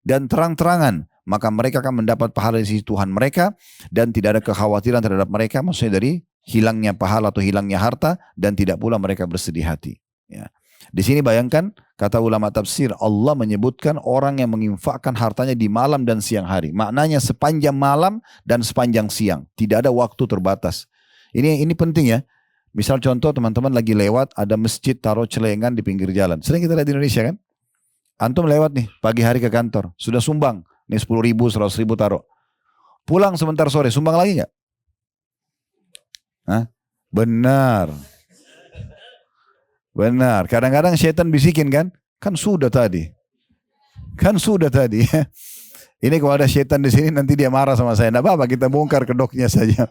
dan terang-terangan, maka mereka akan mendapat pahala di sisi Tuhan mereka dan tidak ada kekhawatiran terhadap mereka, maksudnya dari hilangnya pahala atau hilangnya harta, dan tidak pula mereka bersedih hati. Ya. Di sini bayangkan kata ulama tafsir, Allah menyebutkan orang yang menginfakkan hartanya di malam dan siang hari. Maknanya sepanjang malam dan sepanjang siang. Tidak ada waktu terbatas. Ini penting ya. Misal contoh teman-teman lagi lewat ada masjid taruh celengan di pinggir jalan. Sering kita lihat di Indonesia kan. Antum lewat nih pagi hari ke kantor. Sudah sumbang. Nih 10 ribu, 100 ribu taruh. Pulang sebentar sore. Sumbang lagi gak? Hah? Benar. Benar, kadang-kadang syaitan bisikin kan? Kan sudah tadi. Ini kalau ada syaitan di sini nanti dia marah sama saya. Tidak apa-apa, kita bongkar kedoknya saja.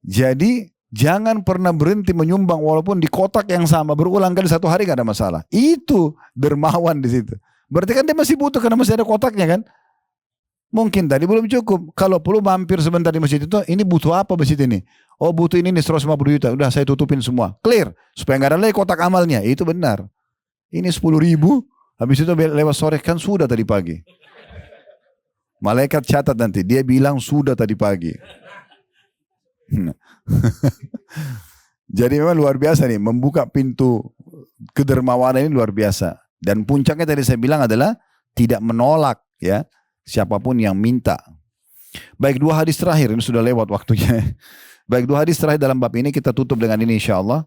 Jadi jangan pernah berhenti menyumbang walaupun di kotak yang sama berulang kali 1 hari gak ada masalah. Itu dermawan di situ. Berarti kan dia masih butuh karena masih ada kotaknya kan? Mungkin tadi belum cukup. Kalau perlu mampir sebentar di masjid itu, ini butuh apa masjid ini? Oh butuh ini nih 150 juta. Udah saya tutupin semua. Clear. Supaya gak ada lagi kotak amalnya. Itu benar. Ini 10 ribu. Habis itu lewat sore kan sudah tadi pagi. Malaikat catat nanti. Dia bilang sudah tadi pagi. Jadi memang luar biasa nih. Membuka pintu kedermawanan ini luar biasa. Dan puncaknya tadi saya bilang adalah tidak menolak ya siapapun yang minta. Baik, 2 hadis terakhir. Ini sudah lewat waktunya. Baik, 2 hadis terakhir dalam bab ini kita tutup dengan ini insyaAllah.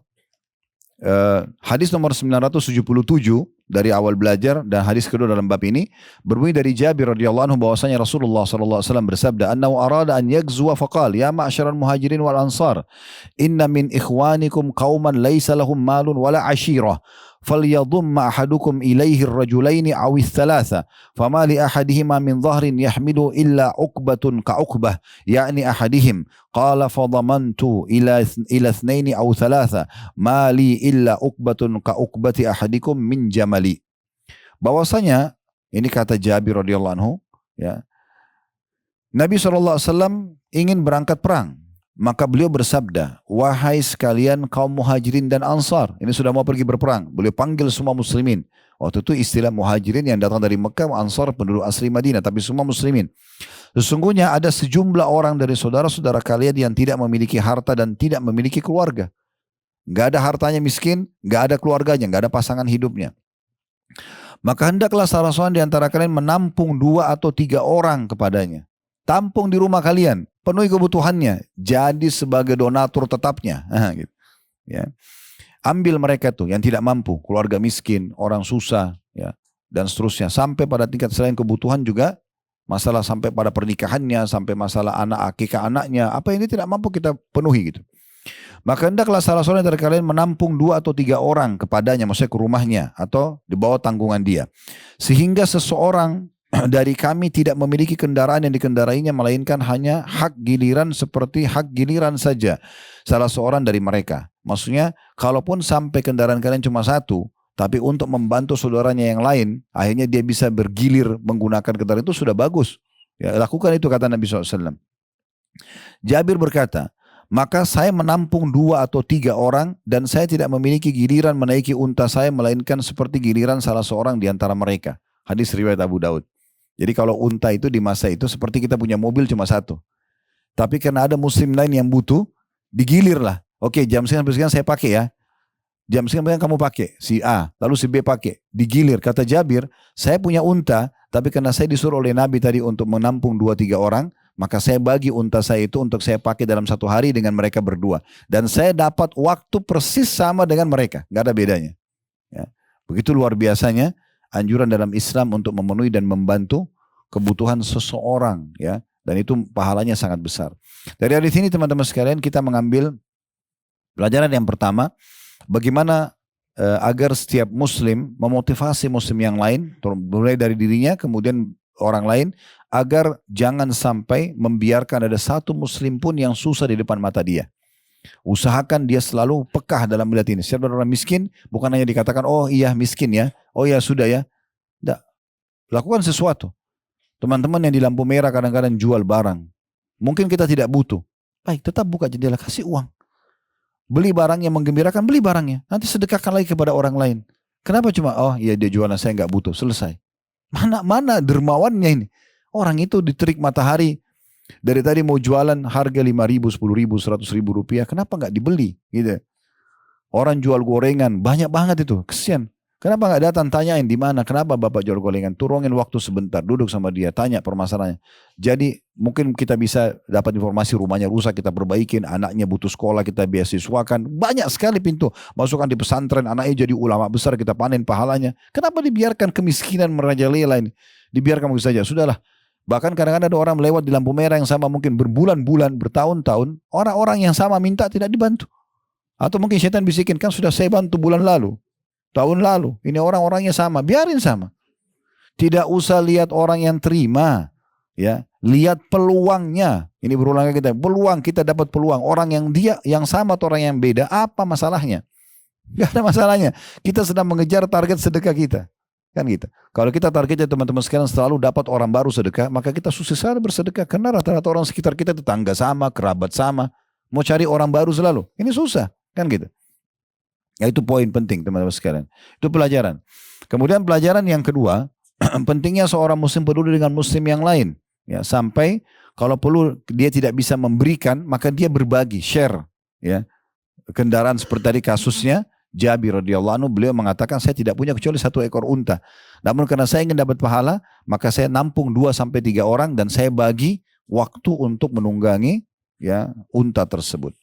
Hadis nomor 977 dari awal belajar dan hadis kedua dalam bab ini berbunyi dari Jabir radhiyallahu anhu bahwasanya Rasulullah sallallahu alaihi wasallam bersabda, "Annahu arada an yaghzuwa faqala ya ma'syaral muhajirin wal ansar, inna min ikhwanikum qauman laysa lahum malun wala ashirah, فَلْيَضُمَّ أَحَدُكُمْ إِلَيْهِ الرَّجُلَيْنِ أَوِ الثَّلَاثَ فَمَا لِأَحَدِهِمَا مِنْ ظَهْرٍ يَحْمِلُ إِلَّا عُقْبَةٌ كَعُقْبَةٍ يعني أحدهم قال فضمنت إلى اثنين أو ثلاثة ما لي إلا عقبة كعقبة أحدكم من جملي. Bahwasanya ini kata Jabir radhiyallahu anhu, ya, Nabi SAW ingin berangkat perang. Maka beliau bersabda, wahai sekalian kaum muhajirin dan ansar. Ini sudah mau pergi berperang. Beliau panggil semua muslimin. Waktu itu istilah muhajirin yang datang dari Mekah, ansar penduduk asli Madinah. Tapi semua muslimin. Sesungguhnya ada sejumlah orang dari saudara-saudara kalian yang tidak memiliki harta dan tidak memiliki keluarga. Gak ada hartanya miskin, gak ada keluarganya, gak ada pasangan hidupnya. Maka hendaklah salah seorang di antara kalian menampung 2 atau 3 orang kepadanya. Tampung di rumah kalian, penuhi kebutuhannya, jadi sebagai donatur tetapnya. Gitu. Ya. Ambil mereka tuh yang tidak mampu, keluarga miskin, orang susah, ya, dan seterusnya. Sampai pada tingkat selain kebutuhan juga, masalah sampai pada pernikahannya, sampai masalah anak akikah anaknya, apa ini tidak mampu kita penuhi gitu. Maka hendaklah salah seorang dari kalian menampung 2 atau 3 orang kepadanya, maksudnya ke rumahnya atau di bawah tanggungan dia. Sehingga seseorang dari kami tidak memiliki kendaraan yang dikendarainya melainkan hanya hak giliran seperti hak giliran saja salah seorang dari mereka. Maksudnya kalaupun sampai kendaraan kalian cuma 1, tapi untuk membantu saudaranya yang lain, akhirnya dia bisa bergilir menggunakan kendaraan itu sudah bagus. Ya, lakukan itu kata Nabi SAW. Jabir berkata, maka saya menampung 2 atau 3 orang dan saya tidak memiliki giliran menaiki unta saya melainkan seperti giliran salah seorang di antara mereka. Hadis riwayat Abu Daud. Jadi kalau unta itu di masa itu seperti kita punya mobil cuma 1. Tapi karena ada muslim lain yang butuh, digilir lah. Oke, jam sekian sampai sekian saya pakai ya. Jam sekian kamu pakai, si A, lalu si B pakai. Digilir. Kata Jabir, saya punya unta, tapi karena saya disuruh oleh Nabi tadi untuk menampung 2-3 orang, maka saya bagi unta saya itu untuk saya pakai dalam 1 hari dengan mereka berdua. Dan saya dapat waktu persis sama dengan mereka. Gak ada bedanya. Ya. Begitu luar biasanya anjuran dalam Islam untuk memenuhi dan membantu kebutuhan seseorang, ya, dan itu pahalanya sangat besar. Dari hadis ini teman-teman sekalian kita mengambil pelajaran yang pertama, bagaimana agar setiap muslim memotivasi muslim yang lain, mulai dari dirinya kemudian orang lain, agar jangan sampai membiarkan ada satu muslim pun yang susah di depan mata dia. Usahakan dia selalu pekah dalam melihat ini. Setiap orang miskin bukan hanya dikatakan oh iya miskin ya, oh iya sudah ya. Tidak. Lakukan sesuatu. Teman-teman yang di lampu merah kadang-kadang jual barang. Mungkin kita tidak butuh. Baik, tetap buka jendela, kasih uang. Beli barang yang menggembirakan, beli barangnya. Nanti sedekahkan lagi kepada orang lain. Kenapa cuma oh iya dia jualan saya nggak butuh, selesai. Mana dermawannya ini. Orang itu diterik matahari. Dari tadi mau jualan harga 5.000, 10.000, 100.000 rupiah. Kenapa nggak dibeli? Gitu. Orang jual gorengan banyak banget itu. Kesian. Kenapa nggak datang tanyain di mana? Kenapa bapak jual gorengan? Turungin waktu sebentar, duduk sama dia, tanya permasalahannya. Jadi mungkin kita bisa dapat informasi rumahnya rusak, kita perbaikin. Anaknya butuh sekolah, kita beasiswakan. Banyak sekali pintu. Masukkan di pesantren, anaknya jadi ulama besar, kita panen pahalanya. Kenapa dibiarkan kemiskinan merajalela ini? Dibiarkan begitu saja. Sudahlah. Bahkan kadang-kadang ada orang melewat di lampu merah yang sama mungkin berbulan-bulan, bertahun-tahun. Orang-orang yang sama minta tidak dibantu. Atau mungkin syaitan bisikin, kan sudah saya bantu bulan lalu, tahun lalu. Ini orang-orangnya sama, biarin sama. Tidak usah lihat orang yang terima. Ya, lihat peluangnya. Ini berulang kita, peluang, kita dapat peluang. Orang yang dia yang sama atau orang yang beda, apa masalahnya? Gak ada masalahnya. Kita sedang mengejar target sedekah kita. Kan gitu. Kalau kita targetnya teman-teman sekalian selalu dapat orang baru sedekah, maka kita susah sekali bersedekah. Karena rata-rata orang sekitar kita tetangga sama, kerabat sama. Mau cari orang baru selalu. Ini susah. Kan gitu. Ya itu poin penting teman-teman sekalian. Itu pelajaran. Kemudian pelajaran yang kedua, pentingnya seorang muslim peduli dengan muslim yang lain. Ya, sampai kalau perlu dia tidak bisa memberikan, maka dia berbagi, share. Ya. Kendaraan seperti tadi kasusnya, Jabir radhiyallahu anhu, beliau mengatakan saya tidak punya kecuali 1 ekor unta. Namun karena saya ingin dapat pahala, maka saya nampung 2-3 orang dan saya bagi waktu untuk menunggangi ya unta tersebut.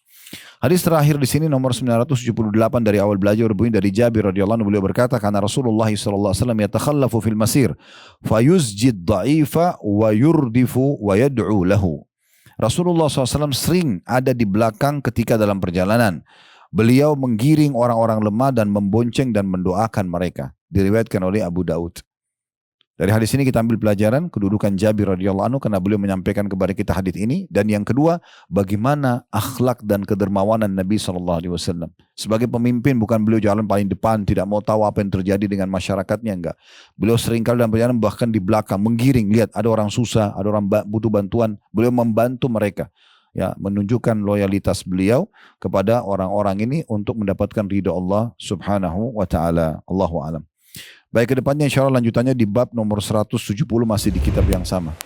Hadis terakhir di sini nomor 978 dari awal belajar berbunyi dari Jabir radhiyallahu anhu, beliau berkata karena Rasulullah sallallahu alaihi wasallam yatakhallafu fil masir fayuzjid dha'ifa wa yurdifu wa yad'u lahu. Rasulullah SAW sering ada di belakang ketika dalam perjalanan. Beliau menggiring orang-orang lemah dan membonceng dan mendoakan mereka. Diriwayatkan oleh Abu Daud. Dari hadis ini kita ambil pelajaran kedudukan Jabir radhiyallahu anhu karena beliau menyampaikan kepada kita hadis ini. Dan yang kedua, bagaimana akhlak dan kedermawanan Nabi SAW. Sebagai pemimpin bukan beliau jalan paling depan, tidak mau tahu apa yang terjadi dengan masyarakatnya, enggak. Beliau seringkali dalam perjalanan bahkan di belakang menggiring, lihat ada orang susah, ada orang butuh bantuan, beliau membantu mereka. Ya, menunjukkan loyalitas beliau kepada orang-orang ini untuk mendapatkan ridha Allah Subhanahu wa taala. Allahu a'lam. Baik, ke depannya insya Allah lanjutannya di bab nomor 170 masih di kitab yang sama.